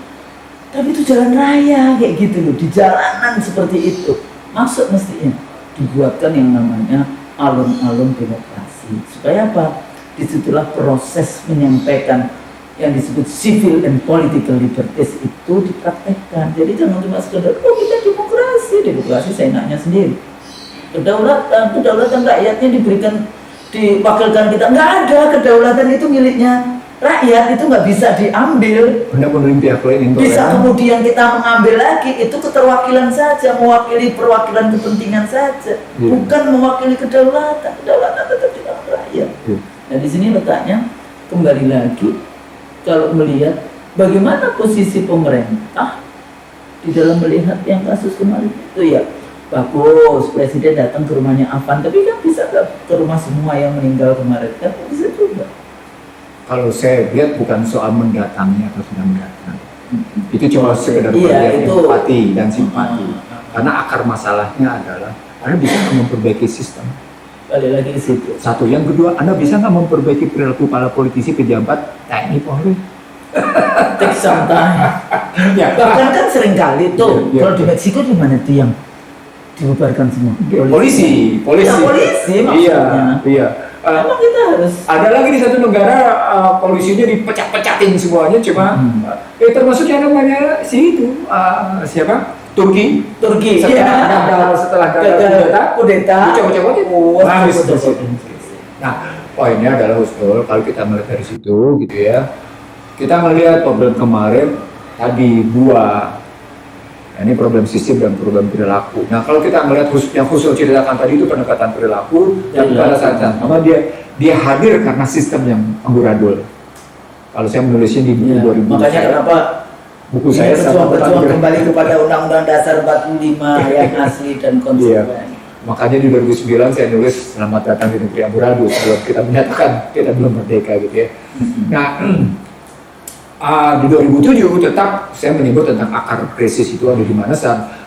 Tapi itu jalan raya kayak gitu loh, di jalanan seperti itu. Maksud mestinya dibuatkan yang namanya alun-alun demokrasi. Supaya apa? Disitulah proses menyampaikan yang disebut civil and political liberties itu dipraktekkan. Jadi jangan cuma sekedar, oh kita demokrasi seenaknya sendiri. Kedaulatan rakyatnya diwakilkan kita. Nggak ada, kedaulatan itu miliknya rakyat, itu nggak bisa diambil. Benar-benar pihak lain bisa kemudian kita mengambil lagi, itu keterwakilan saja, mewakili perwakilan kepentingan saja, bukan mewakili kedaulatan tetap di tangan rakyat. Nah di sini letaknya kembali lagi, kalau melihat bagaimana posisi pemerintah di dalam melihat yang kasus kemarin itu ya bagus, presiden datang ke rumahnya Afan, tapi kan bisa nggak ke rumah semua yang meninggal kemarin, kan bisa juga. Kalau saya lihat bukan soal mendatangi atau tidak mendatangi, itu cuma sekedar empati dan simpati. Karena akar masalahnya adalah Anda bisa nggak memperbaiki sistem. Balik lagi ke situ. Satu, yang kedua, Anda bisa nggak memperbaiki perilaku para politisi, pejabat, TNI, Polri? Take some time. Ya, Bahkan kan seringkali tuh, Iya, iya. kalau di Meksiko di mana tuh yang dibubarkan semua? polisi. Ya, polisi Iya, maksudnya. iya. Emang kita harus Ada lagi di satu negara polisinya dipecat-pecatin semuanya, cuma termasuk yang namanya siapa? Turki. Setelah kudeta. Dicopot-copotin. Nah, poinnya adalah Husnul, kalau kita melihat dari situ gitu ya, kita melihat problem kemarin tadi dua. Nah, ini problem sistem dan problem perilaku. Nah, kalau kita melihat yang Husnul ceritakan tadi itu pendekatan perilaku, dan pada saat yang sama dia hadir karena sistem yang amburadul. Kalau saya menulisnya di buku 2000. Makanya kenapa Buku saya berjuang kembali kepada Undang-Undang Dasar 45 yang asli dan konsisten. Makanya di 2009 saya nulis selamat datang di negeri amburadul sebelum kita menyatakan kita belum merdeka gitu ya. Nah, di 2007 tetap saya menyebut tentang akar krisis itu ada di mana,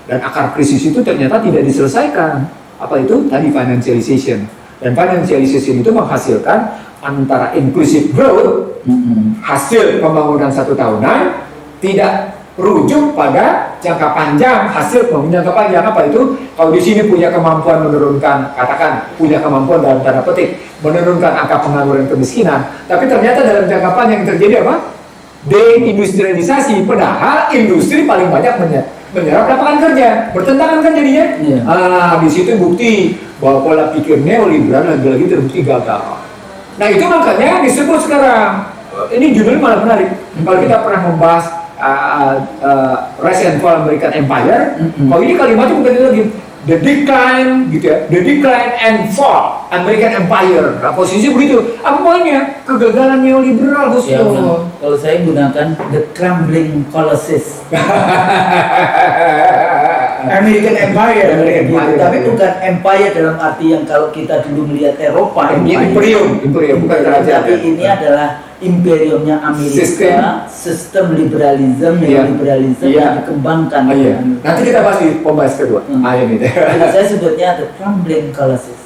dan akar krisis itu ternyata tidak diselesaikan. Apa itu? Tadi financialization. Dan financialization itu menghasilkan antara inclusive growth, hasil pembangunan 1 tahunan, tidak rujuk pada jangka panjang, hasil pembangunan jangka panjang. Apa itu? Kalau di sini punya kemampuan menurunkan, katakan punya kemampuan dalam tanda petik menurunkan angka pengangguran kemiskinan, tapi ternyata dalam jangka panjang yang terjadi apa? Deindustrialisasi, padahal industri paling banyak menyerap lapangan kerja, bertentangan kan jadinya. Di situ bukti bahwa pola pikir neoliberal lagi-lagi terbukti gagal. Nah, itu makanya disebut sekarang, ini judulnya malah menarik. Kalau kita pernah membahas Rise and Fall American Empire, kalau ini kalimatnya bukan itu lagi, the decline gitu ya, the decline and fall American Empire. Nah, posisinya begitu. Apa poinnya? Kegagalan neoliberal, Gus. Ya, kalau saya gunakan the crumbling colossus. American Empire, gitu. Tapi bukan empire dalam arti yang kalau kita dulu melihat Eropa, Imperium bukan kerajaan. Tapi ini adalah imperiumnya Amerika, sistem liberalisme, neoliberalisme yang dikembangkan. Nanti kita bahas di pembahasan kedua. Ini deh. Saya sebutnya the crumbling colossus.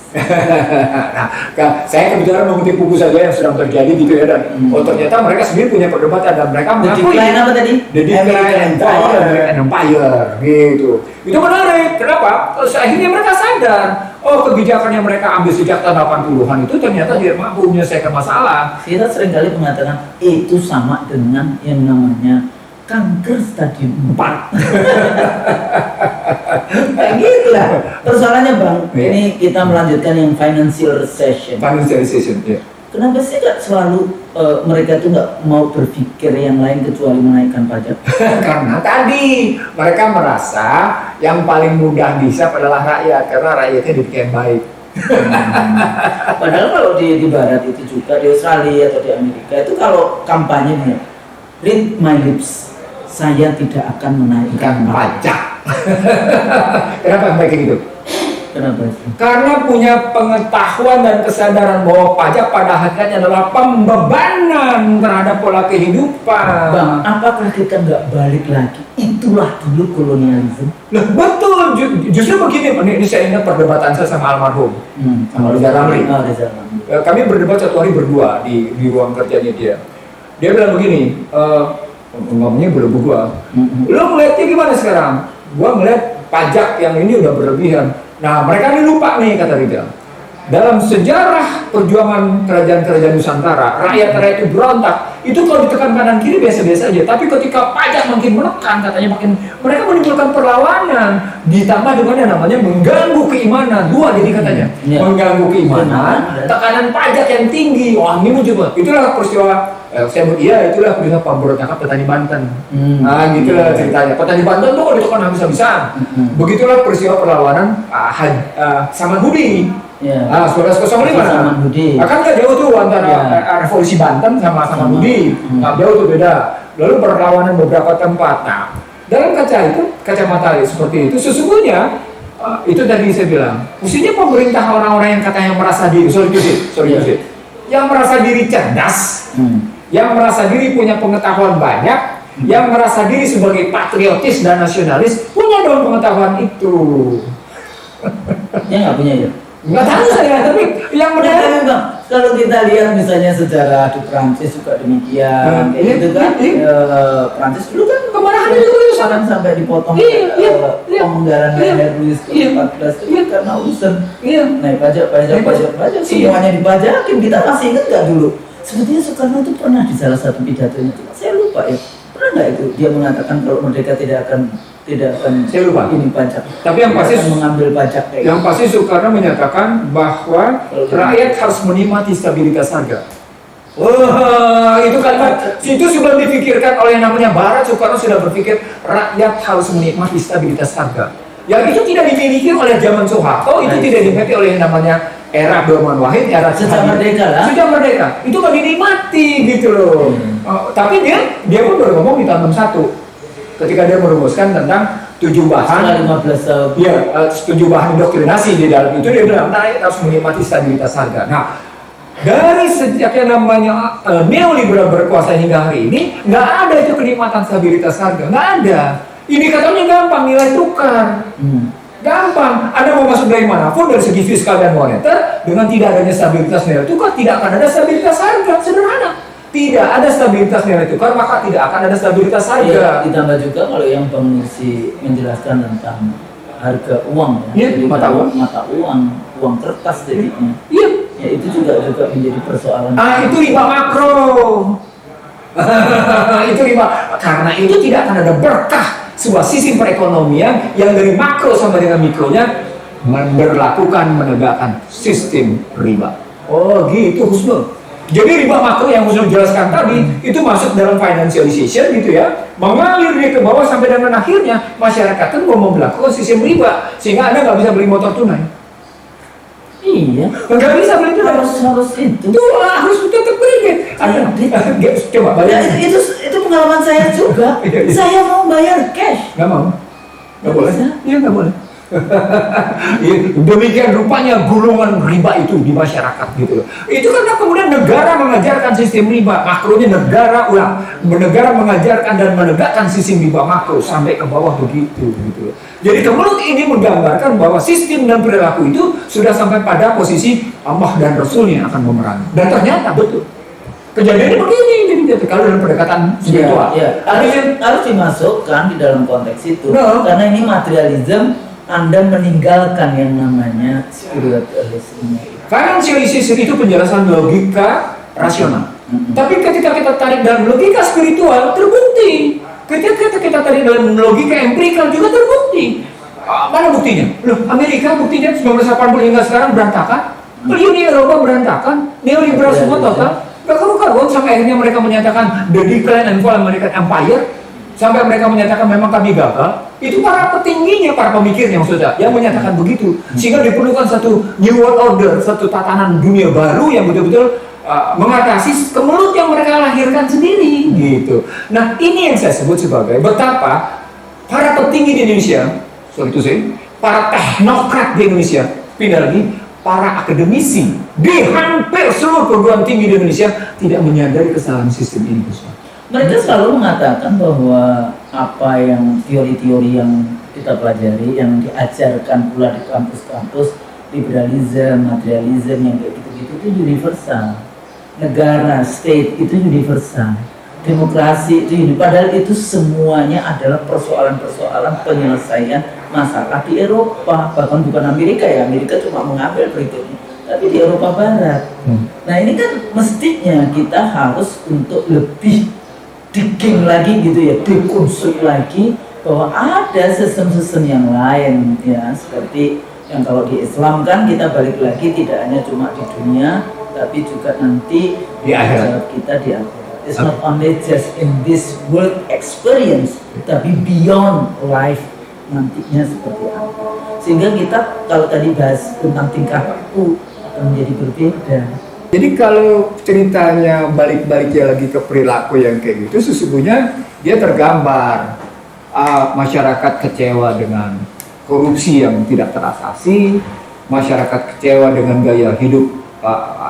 Nah, saya kebetulan mengutip buku saja yang sedang terjadi gitu ya, dan ternyata mereka sendiri punya perdebatan dan mereka mengakui apa tadi? The Decline American Empire gitu. Itu menarik. Kenapa? Akhirnya mereka sadar, kebijakan yang mereka ambil sejak tahun 80-an itu ternyata tidak mampu menyelesaikan masalah. Kita seringkali mengatakan itu sama dengan yang namanya kanker stadium 4. Kayak gitu lah. Persoalannya Bang, ini kita melanjutkan yang financial recession. Ya. Kenapa sih nggak selalu mereka tuh nggak mau berpikir yang lain kecuali menaikkan pajak? Karena tadi mereka merasa yang paling mudah bisa adalah rakyat, karena rakyatnya dibikin baik. Padahal kalau di barat itu juga, di Australia atau di Amerika itu kalau kampanye nih, read my lips, saya tidak akan menaikkan pajak. Kenapa kayak gitu? Kenapa? Karena punya pengetahuan dan kesadaran bahwa pajak pada hakikatnya adalah pembebanan terhadap pola kehidupan. Bang, apakah kita nggak balik lagi? Itulah dulu kolonialisme. Loh, betul, justru begini. Ini saya ingat perdebatan saya sama almarhum, sama Reza Ramli. Kami berdebat satu hari berdua di ruang kerjanya dia. Dia bilang begini, ngomongnya berdua. Lo ngeliatnya gimana sekarang? Gua ngeliat pajak yang ini udah berlebihan. Nah, mereka ini lupa nih, kata Rizal. Dalam sejarah perjuangan kerajaan-kerajaan Nusantara, rakyat-rakyat itu berontak. Itu kalau ditekan kanan kiri biasa-biasa aja. Tapi ketika pajak makin menekan, katanya mereka menimbulkan perlawanan. Ditambah dengan yang namanya mengganggu keimanan. Dua jadi katanya. Mengganggu keimanan, tekanan pajak yang tinggi. Wah, ini muncul. Itulah peristiwa. Saya itulah peristiwa pemberontakan petani Banten. Nah, gitulah ceritanya. Petani Banten tuh ditekan habis-habisan. Begitulah peristiwa perlawanan Samanhudi. Saudara-saudara ini mana? Akan nggak jauh tuh antara revolusi Banten sama Samanhudi. Nggak jauh tuh beda. Lalu perlawanan beberapa tempat. Nah, dalam kacamata seperti itu, sesungguhnya itu tadi saya bilang, mestinya pemerintah orang-orang yang katanya merasa diri, yang merasa diri cerdas, yang merasa diri punya pengetahuan banyak, yang merasa diri sebagai patriotis dan nasionalis punya dong pengetahuan itu. Ya nggak punya ya. Nggak tahu saya, tapi yang Tapi menarik Bang, kalau kita lihat misalnya sejarah di Prancis juga demikian, kayak iya, gitu kan. iya. Prancis dulu kan kemarahan itu kan sampai dipotong Iya. pemenggalan Iya. Louis Iya. ke-14 itu karena urusan Iya. naik pajak Iya. semuanya dipajakin. Kita masih ingat nggak dulu? Sebetulnya Soekarno itu pernah di salah satu pidatonya, saya lupa ya, pernah nggak itu dia mengatakan kalau merdeka tidak akan Saya lupa. ini pajak. Tapi yang pasti Tidak akan mengambil pajak kayak Yang pasti Soekarno menyatakan bahwa rakyat harus menikmati stabilitas harga. Wah, itu kalimat itu sebelum dipikirkan oleh yang namanya Barat, Soekarno sudah berpikir rakyat harus menikmati stabilitas harga. Yang itu tidak dimiliki oleh zaman Soeharto, itu tidak dimiliki oleh yang namanya era Abdurrahman Wahid, era Sejak merdeka lah. Sejak merdeka, itu kan dinikmati gitu loh. Tapi dia pun baru ngomong di tahun 61 ketika dia merumuskan tentang 7 bahan. setelah 15 tahun. Iya, 7 bahan indoktrinasi di dalam itu dia bilang rakyat harus menikmati stabilitas harga. Nah, dari sejak yang namanya neoliberal berkuasa hingga hari ini, nggak ada itu kenikmatan stabilitas harga, nggak ada. Indikatornya gampang, nilai tukar. Gampang, Anda mau masuk dari manapun dari segi fiskal dan moneter, dengan tidak adanya stabilitas nilai tukar, tidak akan ada stabilitas harga, sederhana. Tidak ada stabilitas nilai tukar, maka tidak akan ada stabilitas harga. Ya, ditambah juga kalau yang Bang Nusi menjelaskan tentang harga uang ya, Iya, jadi mata kalau uang. mata uang kertas jadinya. Iya. Ya itu juga menjadi persoalan. Itu riba makro. Itu riba, karena itu tidak akan ada berkah sebuah sistem perekonomian yang dari makro sampai dengan mikronya menegakkan sistem riba. Oh gitu Husnul. Jadi riba makro yang Husnul jelaskan tadi itu masuk dalam financialization gitu ya, mengalir dia ke bawah sampai dengan akhirnya masyarakat kan mau melakukan sistem riba sehingga Anda nggak bisa beli motor tunai. Iya, Nggak bisa beli tunai. harus itu. Itu harus tetap kredit. Coba Ya, bayar. itu pengalaman saya juga. Iya, iya. Saya mau bayar cash. Nggak mau. Nggak boleh. Bisa. Iya nggak boleh. Demikian rupanya gulungan riba itu di masyarakat gitu loh. Itu karena kemudian negara mengajarkan sistem riba makronya negara mengajarkan dan menegakkan sistem riba makro sampai ke bawah begitu gitu loh. Jadi kemudian ini menggambarkan bahwa sistem dan perilaku itu sudah sampai pada posisi Allah dan Rasulnya akan memerangi. Dan ternyata betul. Kejadiannya begini, jadi kalau dalam pendekatan spiritual. Ya, harus dimasukkan di dalam konteks itu. Nah. Karena ini materialism, Anda meninggalkan yang namanya spiritualisme. Financialization itu penjelasan logika rasional. Tapi ketika kita tarik dalam logika spiritual, terbukti. Ketika kita tarik dalam logika empirikal juga terbukti. Mana buktinya? Loh, Amerika buktinya 1980 hingga sekarang berantakan. Uni Eropa berantakan. Neoliberal semua total. Gak karu-karuan sampai akhirnya mereka menyatakan the decline and fall American Empire. Sampai mereka menyatakan memang kami gagal. Itu para petingginya, para pemikirnya maksudnya yang menyatakan begitu. Sehingga diperlukan satu new world order, satu tatanan dunia baru yang betul-betul mengatasi kemelut yang mereka lahirkan sendiri gitu. Nah ini yang saya sebut sebagai betapa para petinggi di Indonesia, para teknokrat di Indonesia, pindah lagi, para akademisi di hampir seluruh perguruan tinggi di Indonesia tidak menyadari kesalahan sistem ini. Mereka selalu mengatakan bahwa apa yang teori-teori yang kita pelajari, yang diajarkan pula di kampus-kampus, liberalisme, materialisme yang kayak gitu-gitu itu universal. Negara, state itu universal. Demokrasi itu padahal itu semuanya adalah persoalan-persoalan penyelesaian masalah di Eropa, bahkan bukan Amerika ya. Amerika cuma mengambil berikutnya, tapi di Eropa Barat. Nah ini kan mestinya kita harus untuk lebih digging lagi gitu ya, dikonstruk lagi bahwa ada sistem-sistem yang lain ya, seperti yang kalau di Islam kan kita balik lagi tidak hanya cuma di dunia tapi juga nanti di akhirat kita di akhirat. It's not only just in this world experience tapi beyond life nantinya seperti apa, sehingga kita kalau tadi bahas tentang tingkah laku akan menjadi berbeda. Jadi kalau ceritanya balik-baliknya lagi ke perilaku yang kayak gitu, sesungguhnya dia tergambar masyarakat kecewa dengan korupsi yang tidak terasasi, masyarakat kecewa dengan gaya hidup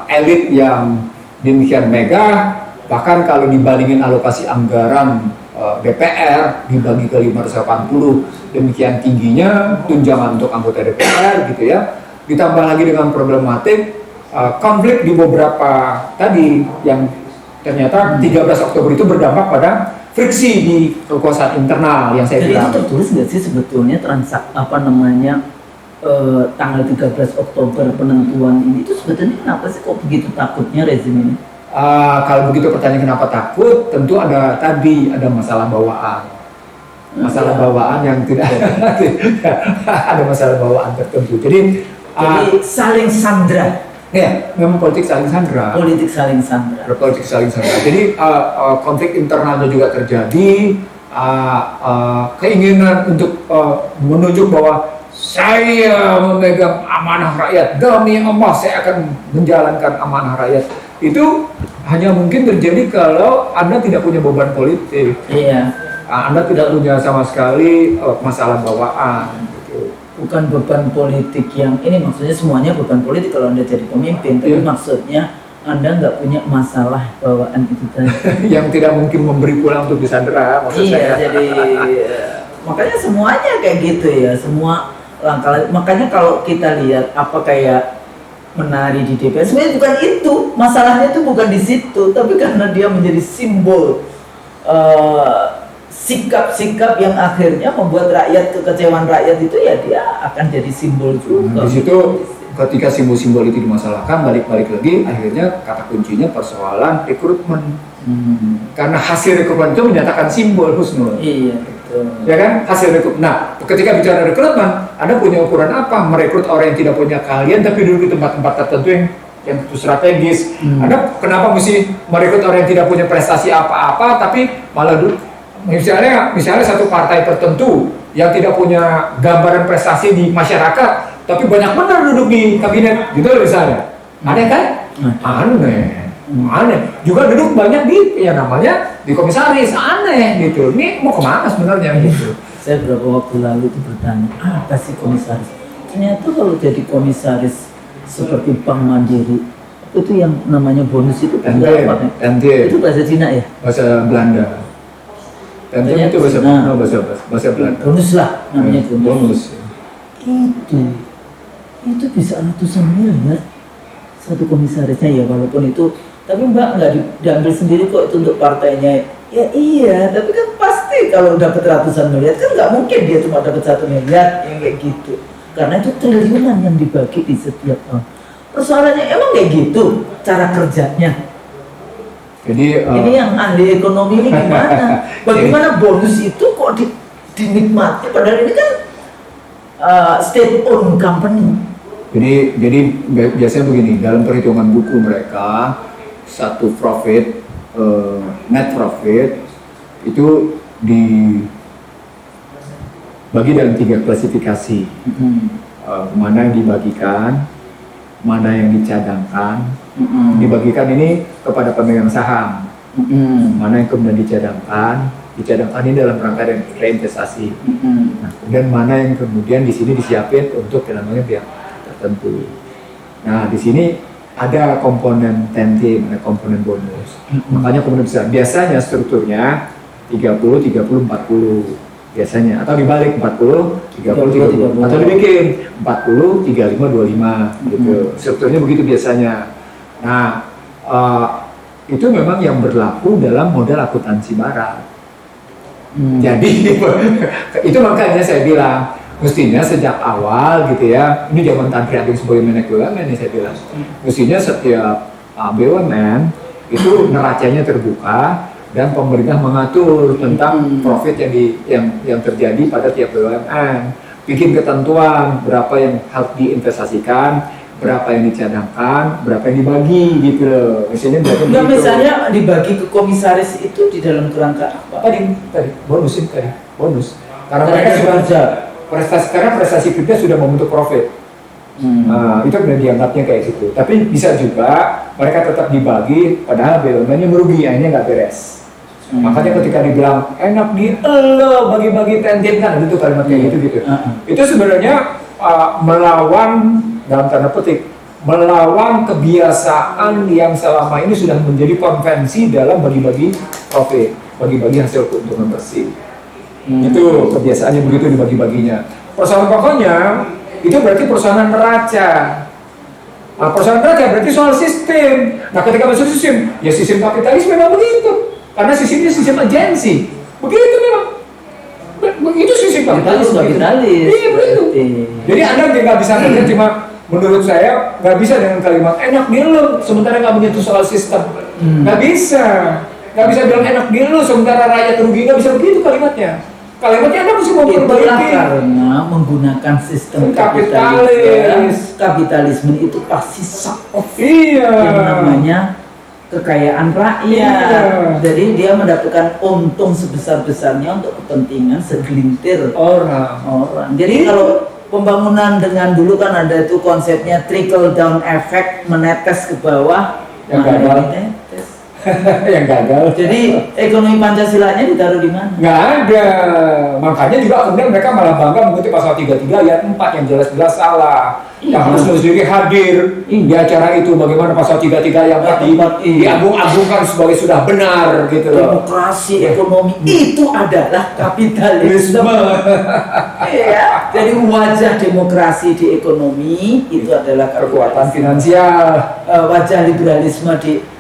elit yang demikian megah, bahkan kalau dibandingin alokasi anggaran DPR dibagi ke 580, demikian tingginya tunjangan untuk anggota DPR gitu ya. Ditambah lagi dengan problematik konflik di beberapa tadi yang ternyata 13 Oktober itu berdampak pada friksi di kekuasaan internal yang saya Jadi bilang. itu tertulis nggak sih sebetulnya tanggal 13 Oktober penentuan ini itu sebetulnya kenapa sih kok begitu takutnya rezim ini? Kalau begitu pertanyaan kenapa takut, tentu ada masalah bawaan. Masalah bawaan yang tidak ada masalah bawaan tertentu. Jadi saling sandra. ya, memang politik saling sandra. Politik saling sandra. Politik saling sandra. Jadi konflik internalnya juga terjadi, keinginan untuk menunjuk bahwa saya memegang amanah rakyat, demi Allah saya akan menjalankan amanah rakyat. Itu hanya mungkin terjadi kalau Anda tidak punya beban politik. Iya. Anda tidak punya sama sekali masalah bawaan. Gitu. Bukan beban politik yang ini, maksudnya semuanya beban politik kalau Anda jadi pemimpin, tapi Iya. maksudnya Anda nggak punya masalah bawaan itu tadi. Yang tidak mungkin memberi pulang untuk disandera, maksud Iya, saya. jadi makanya semuanya kayak gitu ya, semua langkah. Makanya kalau kita lihat apa kayak menari di DPR, sebenarnya bukan itu, masalahnya itu bukan di situ, tapi karena dia menjadi simbol sikap-sikap yang akhirnya membuat kekecewaan rakyat itu ya dia akan jadi simbol juga. Di situ ketika simbol-simbol itu dimasalahkan, balik-balik lagi, akhirnya kata kuncinya persoalan rekrutmen. Karena hasil rekrutmen itu menyatakan simbol, Husnul. Iya, betul. Ya kan, hasil rekrutmen. Nah, ketika bicara rekrutmen, Anda punya ukuran apa? Merekrut orang yang tidak punya keahlian tapi duduk di tempat-tempat tertentu yang strategis. Anda kenapa mesti merekrut orang yang tidak punya prestasi apa-apa tapi malah duduk? Misalnya satu partai tertentu yang tidak punya gambaran prestasi di masyarakat tapi banyak benar duduk di kabinet, gitu loh misalnya. Aneh kan? Aneh. Juga duduk banyak di komisaris, aneh gitu. Ini mau kemana sebenarnya gitu? Saya beberapa waktu lalu itu bertanya, apa sih komisaris? Ternyata kalau jadi komisaris seperti Bank Mandiri, itu yang namanya bonus itu Tante. Itu bahasa Cina ya? Bahasa Belanda. Tante itu bahasa Belanda. Bonus lah namanya bonus. Bonus. Itu bisa ratusan miliar satu komisarisnya ya, walaupun itu, tapi Mbak nggak diambil sendiri kok itu untuk partainya. Ya iya, tapi kan pasti kalau dapat ratusan miliar kan nggak mungkin dia cuma dapat 1 miliar yang kayak gitu, karena itu triliunan yang dibagi di setiap tahun. Persoalannya emang kayak gitu cara kerjanya. Jadi Ini yang ahli ekonomi ini gimana? Bagaimana bonus itu kok dinikmati padahal ini kan state owned company. Jadi biasanya begini, dalam perhitungan buku mereka satu profit, net profit itu dibagi dalam 3 klasifikasi. Mana yang dibagikan, mana yang dicadangkan. Dibagikan ini kepada pemegang saham. Mana yang kemudian dicadangkan ini dalam rangka reinvestasi. Nah, kemudian mana yang kemudian di sini disiapin untuk yang namanya pihak tertentu. Nah, di sini ada komponen tentim, ada komponen bonus. Makanya kemudian biasanya strukturnya 30, 30, 40 biasanya, atau dibalik 40, 30, 30, atau dibikin 40, 35, 25 gitu. Strukturnya begitu biasanya. Nah, itu memang yang berlaku dalam model akuntansi barat. Jadi itu makanya saya bilang mestinya sejak awal gitu ya, ini zaman Tan Sri Ageng sebagai Menko BUMN nih saya bilang, mestinya setiap BUMN itu neracanya terbuka dan pemerintah mengatur tentang profit yang terjadi pada tiap BUMN, bikin ketentuan berapa yang harus diinvestasikan, berapa yang dicadangkan, berapa yang dibagi gitu loh. Misalnya dibagi ke komisaris itu di dalam kerangka apa? Tadi bonus. Karena mereka sudah prestasi kerja sudah membentuk profit. Itu benar dianggapnya kayak gitu. Tapi bisa juga mereka tetap dibagi, padahal BUMN-nya merugi, akhirnya nggak beres. Makanya ketika dibilang enak bagi-bagi tentin kan, itu kalimat kayak gitu. Itu sebenarnya melawan, dalam tanda petik, melawan kebiasaan yang selama ini sudah menjadi konvensi dalam bagi-bagi profit. bagi-bagi hasil keuntungan bersih. Itu kebiasaannya begitu dibagi-baginya. Persoalan pokoknya itu berarti perusahaan neraca. Nah, perusahaan neraca berarti soal sistem. Nah, ketika masuk sistem, ya sistem kapitalis memang begitu. Karena sistemnya sistem agensi. Begitu memang. Begitu sistem kapitalis. Iya begitu. Jadi Anda nggak bisa melihat cuma menurut saya nggak bisa dengan kalimat enak di lu sementara nggak menyentuh soal sistem. Nggak bisa. Nggak bisa bilang enak di lu sementara rakyat rugi, nggak bisa begitu kalimatnya. Kalimatnya Anda mesti mau Itulah perbaiki. karena menggunakan sistem kapitalisme itu pasti suck-off Iya. yang namanya kekayaan rakyat. Iya. Jadi dia mendapatkan untung sebesar-besarnya untuk kepentingan segelintir orang. Jadi kalau pembangunan dengan dulu kan ada itu konsepnya trickle down effect, menetes ke bawah. Yang gagal. Menetes. Yang gagal. Jadi ekonomi Pancasilanya ditaruh di mana? Nggak ada. Makanya juga kemudian mereka malah bangga mengutip pasal 33 ayat 4 yang jelas-jelas salah. Yang harus sendiri hadir di acara itu. Bagaimana pasal 33 ayat 4 diagung-agungkan sebagai sudah benar gitu loh. Demokrasi ekonomi itu adalah kapitalisme. Iya. Jadi wajah demokrasi di ekonomi itu adalah Kekuatan finansial. wajah liberalisme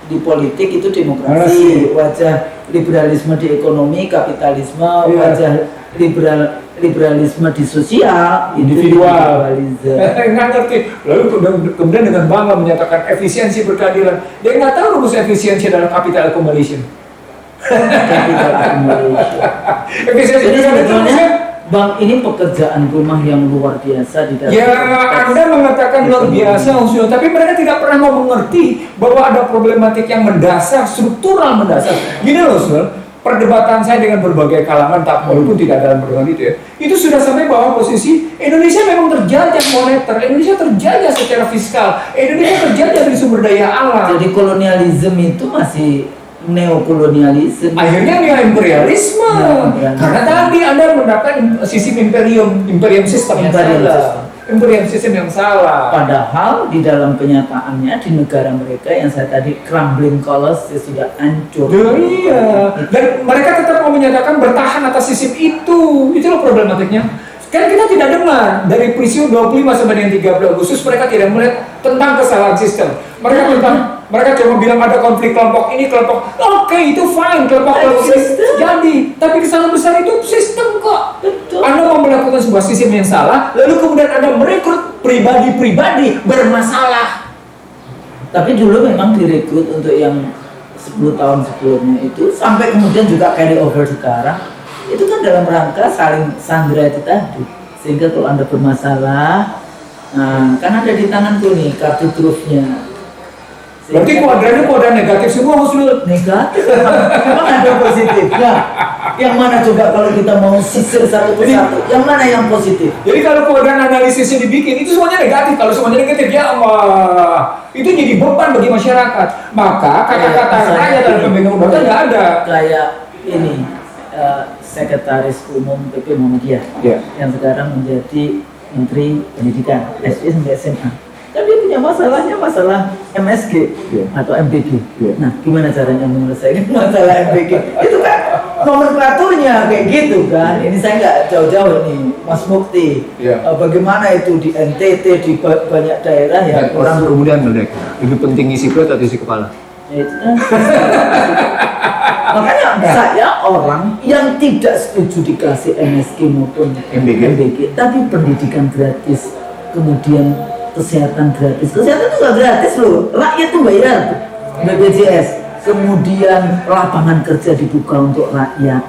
di politik itu demokrasi, wajah liberalisme di ekonomi kapitalisme, wajah liberalisme di sosial Individual. itu Nggak ngerti. Lalu kemudian dengan bangga menyatakan efisiensi berkeadilan. Dia nggak tahu rumus efisiensi dalam capital accumulation. capital accumulation. Efisiensi Jadi berkeadilan sebetulnya Bang, ini pekerjaan rumah yang luar biasa di dalam ya, Anda mengatakan luar biasa, Usul, tapi mereka tidak pernah mau mengerti bahwa ada problematik yang mendasar, struktural mendasar. Gini loh, Usul, perdebatan saya dengan berbagai kalangan, tak walaupun tidak dalam pertemuan itu sudah sampai bahwa posisi Indonesia memang terjajah moneter, Indonesia terjajah secara fiskal, Indonesia terjajah dari sumber daya alam. Jadi kolonialisme itu masih neokolonialisme. Akhirnya neo-imperialisme. Karena tadi Anda mendapatkan sistem imperium system yang salah. Imperium system yang salah. Padahal di dalam kenyataannya di negara mereka yang saya tadi crumbling colossus sudah hancur. Iya. Dan mereka tetap mau menyatakan bertahan atas sistem itu. Itu loh problematiknya. Kan kita tidak dengar dari peristiwa 25 sampai dengan 30 Agustus mereka tidak melihat tentang kesalahan sistem. Mereka cuma bilang ada konflik kelompok ini kelompok. Oke, itu fine, kelompok ini jadi. Tapi kesalahan besar itu sistem kok. Betul. Anda mau melakukan sebuah sistem yang salah, lalu kemudian Anda merekrut pribadi-pribadi bermasalah. Tapi dulu memang direkrut untuk yang 10 tahun sebelumnya itu sampai kemudian juga carry over sekarang. Itu kan dalam rangka saling sandera itu tadi. Sehingga kalau Anda bermasalah, nah, kan ada di tanganku nih kartu trufnya. Berarti kuadran negatif semua, Usul. Negatif, memang ada positifnya. Yang mana coba kalau kita mau sisir satu persatu, yang mana yang positif? Jadi kalau kuadran analisisnya dibikin, itu semuanya negatif. Kalau semuanya negatif, ya Allah, itu jadi beban bagi masyarakat. Maka kata-kata rakyat dalam pembentukan undang-undang nggak ada. Kayak ini, Sekretaris Umum PP Muhammadiyah yang sekarang menjadi Menteri Pendidikan SD sampai SMA. Tapi dia punya masalahnya masalah MSG atau MPG. Nah, gimana caranya menyelesaikan masalah MPG? Itu kan nomenklaturnya kayak gitu kan. Ini saya nggak jauh-jauh nih, Mas Mukti. Bagaimana itu di NTT di banyak daerah ya orang kemudian melek. Lebih penting isi perut atau isi kepala? Ya, itu kan. Makanya saya orang yang tidak setuju dikasih MSG maupun MBG, tapi pendidikan gratis, kemudian kesehatan gratis. Kesehatan itu nggak gratis loh, rakyat tuh bayar BPJS. Kemudian lapangan kerja dibuka untuk rakyat.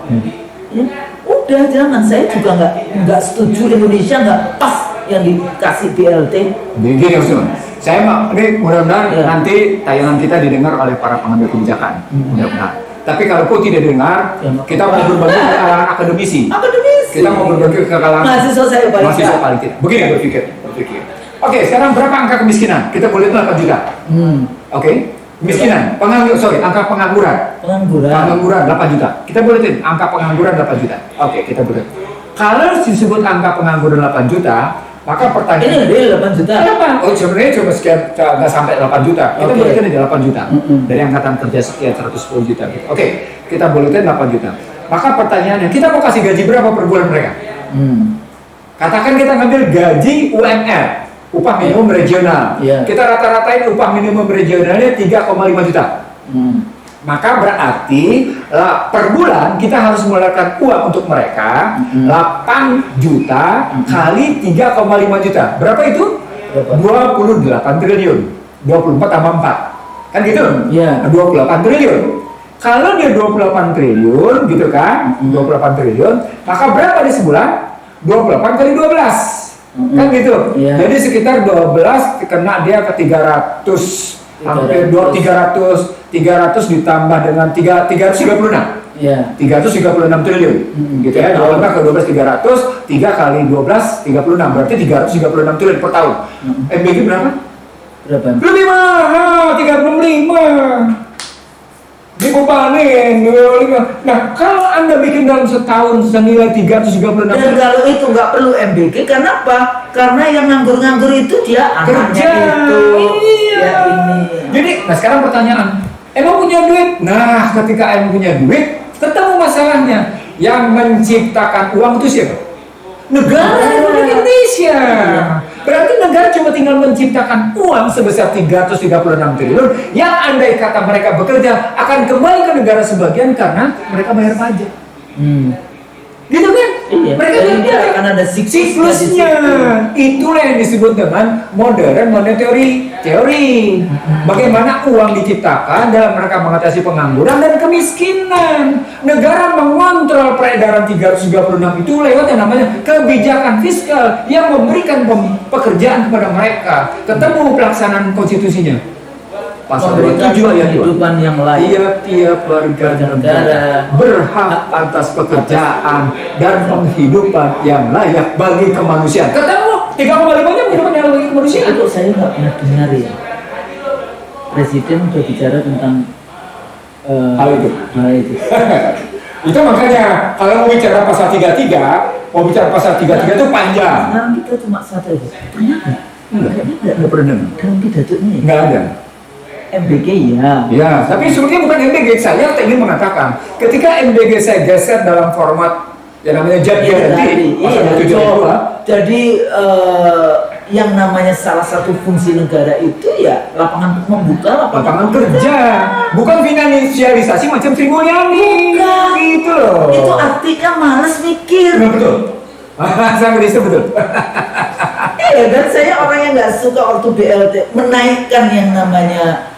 Ya, udah jangan. Saya juga nggak setuju Indonesia nggak pas yang dikasih BLT. Begini maksudnya. Saya ini mudah-mudahan nanti tayangan kita didengar oleh para pengambil kebijakan. Mudah-mudahan. Tapi kalau kau tidak dengar, kita mau berbagi ke kalangan akademisi. Kita mau berbagi ke kalangan mahasiswa saya paling tidak. Begini berpikir. Oke, sekarang berapa angka kemiskinan? Kita boleh itu 8 juta. Oke. Kemiskinan, angka pengangguran 8 juta. Kita boleh angka pengangguran 8 juta. Oke, kita boleh. Kalau disebut angka pengangguran 8 juta, Maka pertanyaan Ini real 8 juta. kenapa? Oh sebenarnya cuma sekian, nggak sampai 8 juta. Kita Oke. bolehkan aja 8 juta dari angkatan kerja sekian 110 juta. Gitu. Oke, kita bolehkan 8 juta. Maka pertanyaannya, kita mau kasih gaji berapa per bulan mereka? Katakan kita ngambil gaji UMR, upah minimum regional. Iya. Kita rata-ratain upah minimum regionalnya 3,5 juta. Maka berarti per bulan kita harus mengeluarkan uang untuk mereka 8 juta kali 3,5 juta. Berapa itu? Berapa? 28 triliun. 24 tambah 4. Kan gitu? Iya. 28 triliun. Kalau dia 28 triliun gitu kan, 28 triliun, maka berapa di sebulan? 28 kali 12. Kan gitu. Iya. Jadi sekitar 12 kena dia ke 300, hampir 300 ditambah dengan 336. Iya. 336 triliun. Gitu ya. Tahun. 28 ke 12 300, 3 kali 12 36, berarti 336 triliun per tahun. MBG berapa? Berapa? Lebih mahal, 35. Minggu panen, 25. Nah, kalau Anda bikin dalam setahun senilai 336 Dan triliun, kalau itu nggak perlu MBG, karena apa? Karena yang nganggur-nganggur itu dia anaknya kerja. itu, Iya. ya ini. Jadi, nah sekarang pertanyaan, emang punya duit? Nah, ketika emang punya duit, ketemu masalahnya. Yang menciptakan uang itu siapa? Negara Republik Indonesia. Berarti negara cuma tinggal menciptakan uang sebesar 336 triliun yang andai kata mereka bekerja akan kembali ke negara sebagian karena mereka bayar pajak. Gitu kan? Iya. Mereka Jadi bayar dia pajak. akan ada siklusnya di Siklusnya. Itulah yang disebut dengan modern monetary teori. Bagaimana uang diciptakan dalam rangka mengatasi pengangguran dan kemiskinan. Negara mengontrol peredaran 336 itu lewat yang namanya kebijakan fiskal yang memberikan pekerjaan kepada mereka. Ketemu pelaksanaan konstitusinya. Pasal Memberikan 27 ayat 2. kehidupan yang layak. Tiap-tiap warga negara berhak atas pekerjaan dan penghidupan yang layak bagi kemanusiaan. Ketemu 3,5-nya penghidupan yang layak bagi kemanusiaan. Itu saya nggak pernah dengar ya. Presiden berbicara tentang Hal itu. hal itu. Itu makanya kalau mau bicara pasal 33, mau bicara pasal 33 itu panjang. Sekarang kita cuma satu aja. Pernah nggak? Enggak pernah dengar. Dalam pidatonya ya? Enggak ada. MBG ya. Ya, tapi sebetulnya bukan MBG. Saya ingin mengatakan, ketika MBG saya geser dalam format yang namanya jadi Iya, pasal 7 ayat 2, jadi yang namanya salah satu fungsi negara itu ya membuka lapangan kerja, bukan finansialisasi macam Sri Mulyani. Bukan. Gitu loh. Itu artinya males mikir. betul. Sangat itu betul. Iya, dan saya orang yang nggak suka waktu BLT menaikkan yang namanya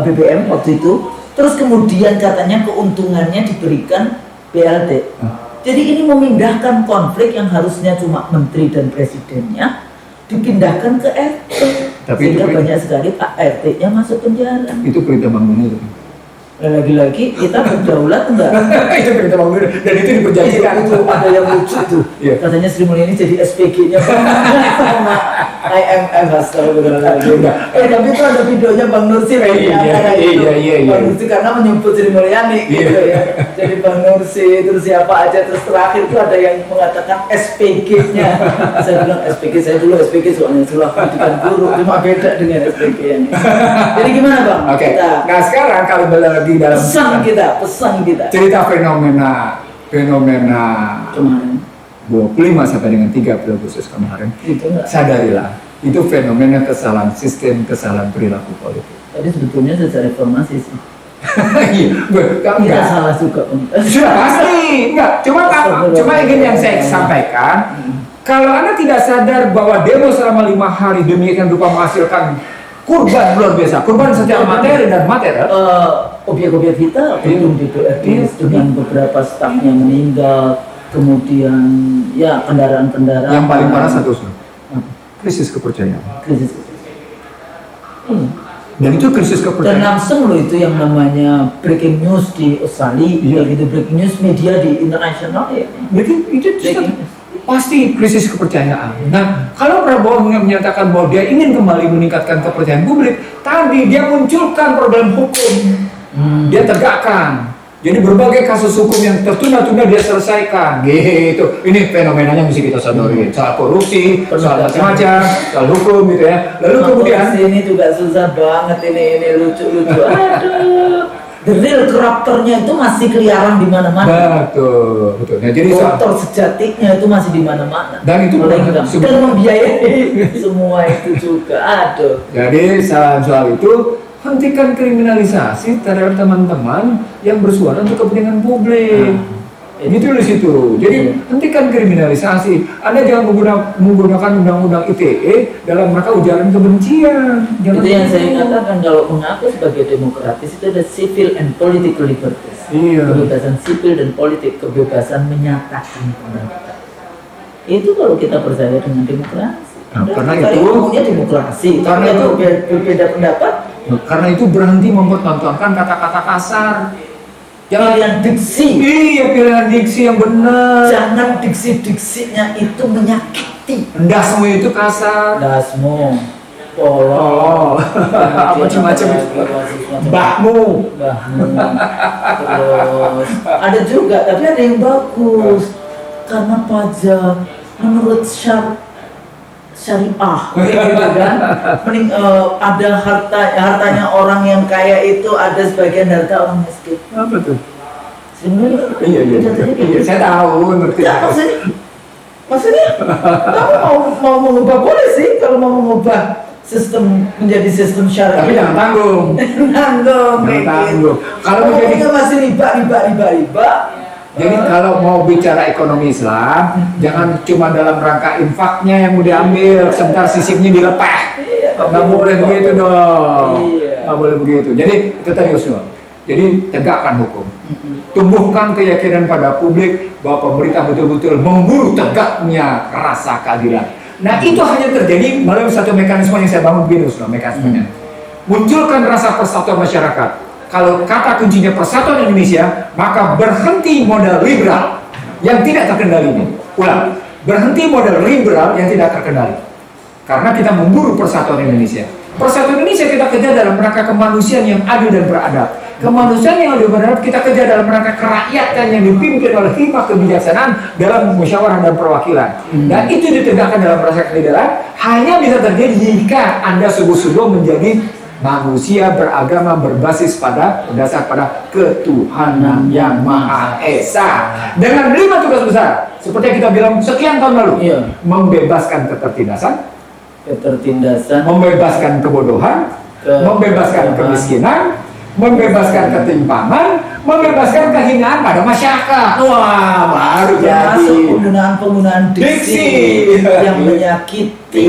BBM waktu itu, terus kemudian katanya keuntungannya diberikan BLT. Jadi ini memindahkan konflik yang harusnya cuma menteri dan presidennya dipindahkan ke RT. Tapi Sehingga itu- banyak sekali Pak RT-nya masuk penjara. Itu perintah Bang Munir. Lagi-lagi kita berdaulat enggak? Itu perintah Bang Munir dan itu diperjanjikan. Itu ada yang lucu tuh. Iya. Katanya Sri Mulyani jadi SPG-nya sama IMF astagfirullahaladzim. Tapi itu ada videonya Bang Nursi Iya, iya. Bang Nursi karena menyebut Sri Mulyani gitu Iya. ya. Jadi Bang Nursi terus siapa aja terus terakhir itu ada yang mengatakan SPG-nya. Saya bilang SPG, saya dulu SPG soalnya Sekolah Pendidikan Guru, cuma beda dengan SPG yang ini. Jadi gimana Bang? Oke. Kita Nah sekarang kalau lagi dalam pesan kita cerita fenomena kemarin 25 sampai dengan 30 Agustus kemarin, itu enggak. sadarilah itu fenomena kesalahan sistem, kesalahan perilaku politik. Tadi sebetulnya sejak reformasi sih. Iya, Kita enggak. salah juga Bang. Sudah pasti, enggak. Cuma ingin yang saya sampaikan, kalau Anda tidak sadar bahwa demo selama 5 hari demikian rupa menghasilkan kurban luar biasa, kurban secara materi dan material. Obyek-obyek vital gedung DPRD Iya. dengan beberapa stafnya meninggal, kemudian ya kendaraan-kendaraan Yang paling parah satu, krisis kepercayaan. krisis. Iya. Dan itu krisis Dan kepercayaan. langsung loh itu yang namanya breaking news di Australia, Iya. kayak gitu breaking news media di internasional ya. Jadi itu Breaking news. pasti krisis kepercayaan. Nah, kalau Prabowo menyatakan bahwa dia ingin kembali meningkatkan kepercayaan publik, tadi dia munculkan problem hukum. Dia tegakkan. Jadi berbagai kasus hukum yang tertunda-tunda dia selesaikan, gitu. Ini fenomenanya mesti kita sadari. Soal korupsi, soal macam-macam, soal hukum, gitu ya. Lalu kemudian ini juga susah banget ini lucu-lucu. Aduh, the real corruptornya itu masih keliaran di mana-mana. betul. Nah, jadi Koruptor sejatinya itu masih di mana-mana. Dan itu dan membiayai semua itu juga. Aduh. Jadi soal itu hentikan kriminalisasi terhadap teman-teman yang bersuara untuk kepentingan publik. Itu di situ. Jadi hentikan kriminalisasi. Anda jangan menggunakan undang-undang ITE dalam rangka ujaran kebencian. Itu yang saya katakan, kalau mengaku sebagai demokratis itu ada civil and political liberties. Iya. Kebebasan sipil dan politik, kebebasan menyatakan pendapat. Itu kalau kita percaya dengan demokrasi. Nah, karena kita itu punya demokrasi. Karena itu itu berbeda pendapat. Karena itu berhenti mempertontonkan kata-kata kasar. Pilihan diksi. Iya, pilihan diksi yang benar. Jangan diksi-diksinya itu menyakiti. Dasmu itu kasar. Dasmu, polong, macam-macam itu. Mbahmu. Terus ada juga, tapi ada yang bagus. Karena pajak menurut syariah, gitu kan. Mending ada hartanya orang yang kaya itu ada sebagian harta orang miskin. Apa tuh? Sebenarnya Iya, saya tahu, ngerti. ya, maksudnya kamu mau mengubah, boleh sih kalau mau mengubah sistem menjadi sistem syariah. Tapi jangan tanggung. Tanggung, Jangan tanggung. Kalau kalau menjadi masih riba. Jadi kalau mau bicara ekonomi Islam, jangan cuma dalam rangka infaknya yang mau diambil, sebentar sisipnya dilepeh. Nggak boleh begitu dong. Nggak boleh begitu. Jadi itu tadi Usnul. Jadi tegakkan hukum. Tumbuhkan keyakinan pada publik bahwa pemerintah betul-betul memburu tegaknya rasa keadilan. Nah itu hanya terjadi melalui satu mekanisme yang saya bangun begini Usnul, mekanismenya. Munculkan rasa persatuan masyarakat. Kalau kata kuncinya persatuan Indonesia, maka berhenti model liberal yang tidak terkendali ini. Ulang, berhenti model liberal yang tidak terkendali. Karena kita memburu persatuan Indonesia. Persatuan Indonesia kita kejar dalam rangka kemanusiaan yang adil dan beradab. Kemanusiaan yang adil dan beradab kita kejar dalam rangka kerakyatan yang dipimpin oleh hikmah kebijaksanaan dalam musyawarah dan perwakilan. Dan itu ditegakkan dalam rasa keadilan hanya bisa terjadi jika Anda sungguh-sungguh menjadi manusia beragama berbasis pada berdasar pada ketuhanan yang Maha Esa dengan 5 tugas besar seperti yang kita bilang sekian tahun lalu. Membebaskan ketertindasan, membebaskan kebodohan, membebaskan kemiskinan, membebaskan ketimpangan, membebaskan kehinaan pada masyarakat. Wah, baru Termasuk jadi penggunaan diksi yang menyakiti.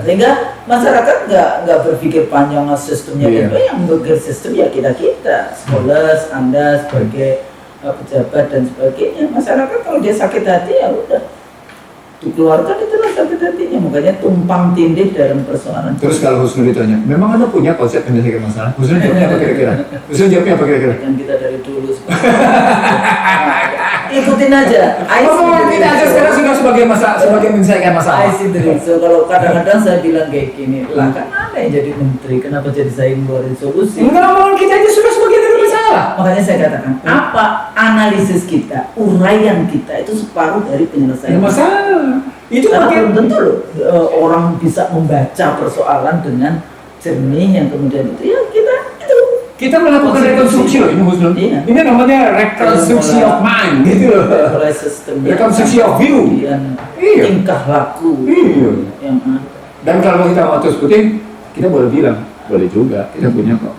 Sehingga masyarakat nggak berpikir panjang sistemnya itu, yang bersistem ya kita scholars, Anda sebagai pejabat dan sebagainya. Masyarakat kalau dia sakit hati ya udah dikeluarkan, itulah sakit hatinya, makanya tumpang tindih dalam persoalan. Terus kalau Husnul ditanya, memang Anda punya konsep menyelesaikan masalah? Husnul jawabnya apa kira-kira? Husnul jawabnya apa kira-kira? Kan kita dari dulu ikutin aja. Kita aja sekarang sudah sebagai menyelesaikan masalah. So kalau kadang-kadang saya bilang kayak gini, lah kan Anda yang jadi menteri, kenapa jadi saya yang ngeluarin solusi? Enggak, kita aja sudah sebagai dari masalah. Makanya saya katakan, apa analisis kita, uraian kita itu separuh dari penyelesaian masalah. Itu karena bagian belum tentu loh orang bisa membaca persoalan dengan jernih yang kemudian itu ya kita melakukan rekonstruksi loh ini Husnul. Ini namanya rekonstruksi of mind gitu loh. Rekonstruksi of view. Tingkah laku. Yang dan kalau kita mau terus putih, kita boleh bilang, boleh juga kita punya kok.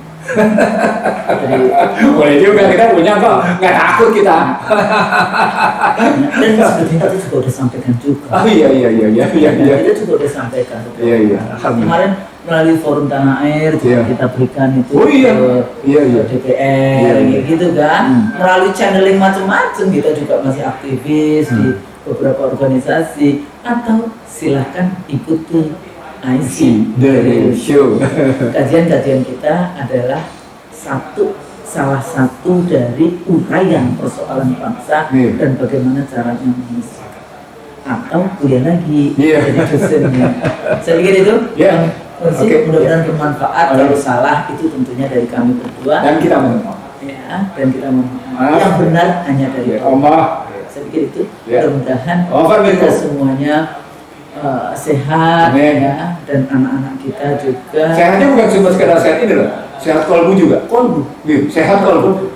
Boleh juga kita punya kok, nggak takut kita. Dan seperti itu juga udah sampaikan juga. Iya. Kita juga udah sampaikan. Iya. Kemarin melalui forum tanah air juga kita berikan itu ke DPR gitu kan. Melalui channeling macam-macam kita juga masih aktivis di beberapa organisasi, atau silahkan ikuti IC The Show. Kajian-kajian kita adalah salah satu dari uraian persoalan bangsa dan bagaimana caranya menyelesaikan. Atau kuliah lagi jadi dosennya. Saya pikir itu mudah-mudahan bermanfaat. Kalau salah itu tentunya dari kami berdua dan kita mohon maaf. ya, dan kita memahami yang benar hanya dari Allah. Allah. Saya pikir itu Ya. mudah-mudahan Amin. kita semuanya sehat, Amin. ya, dan anak-anak kita juga Sehatnya bukan cuma sekedar sehat ini loh, sehat kolbu juga. kolbu. Iya, sehat kolbu.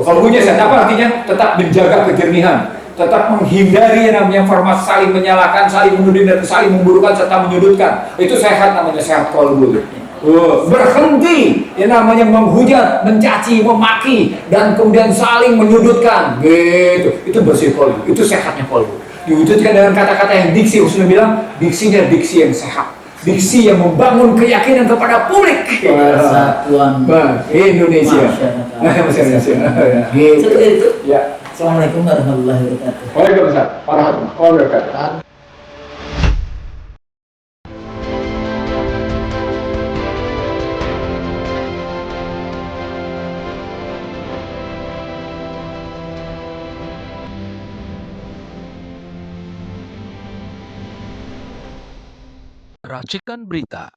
Kolbunya sehat apa artinya? Tetap menjaga kejernihan, tetap menghindari yang namanya format saling menyalahkan, saling menuding dan saling memburukan serta menyudutkan. Itu sehat, namanya sehat kolbu. Berhenti yang namanya menghujat, mencaci, memaki, dan kemudian saling menyudutkan. Gitu. Itu bersih kolbu. Itu sehatnya kolbu. Diwujudkan dengan kata-kata yang diksi, Usul bilang, diksinya diksi yang sehat. Diksi yang membangun keyakinan kepada publik. Persatuan Indonesia. masyarakat. Gitu. Seperti itu. Ya. Assalamualaikum warahmatullahi wabarakatuh. Waalaikumsalam warahmatullahi wabarakatuh. Racikan Berita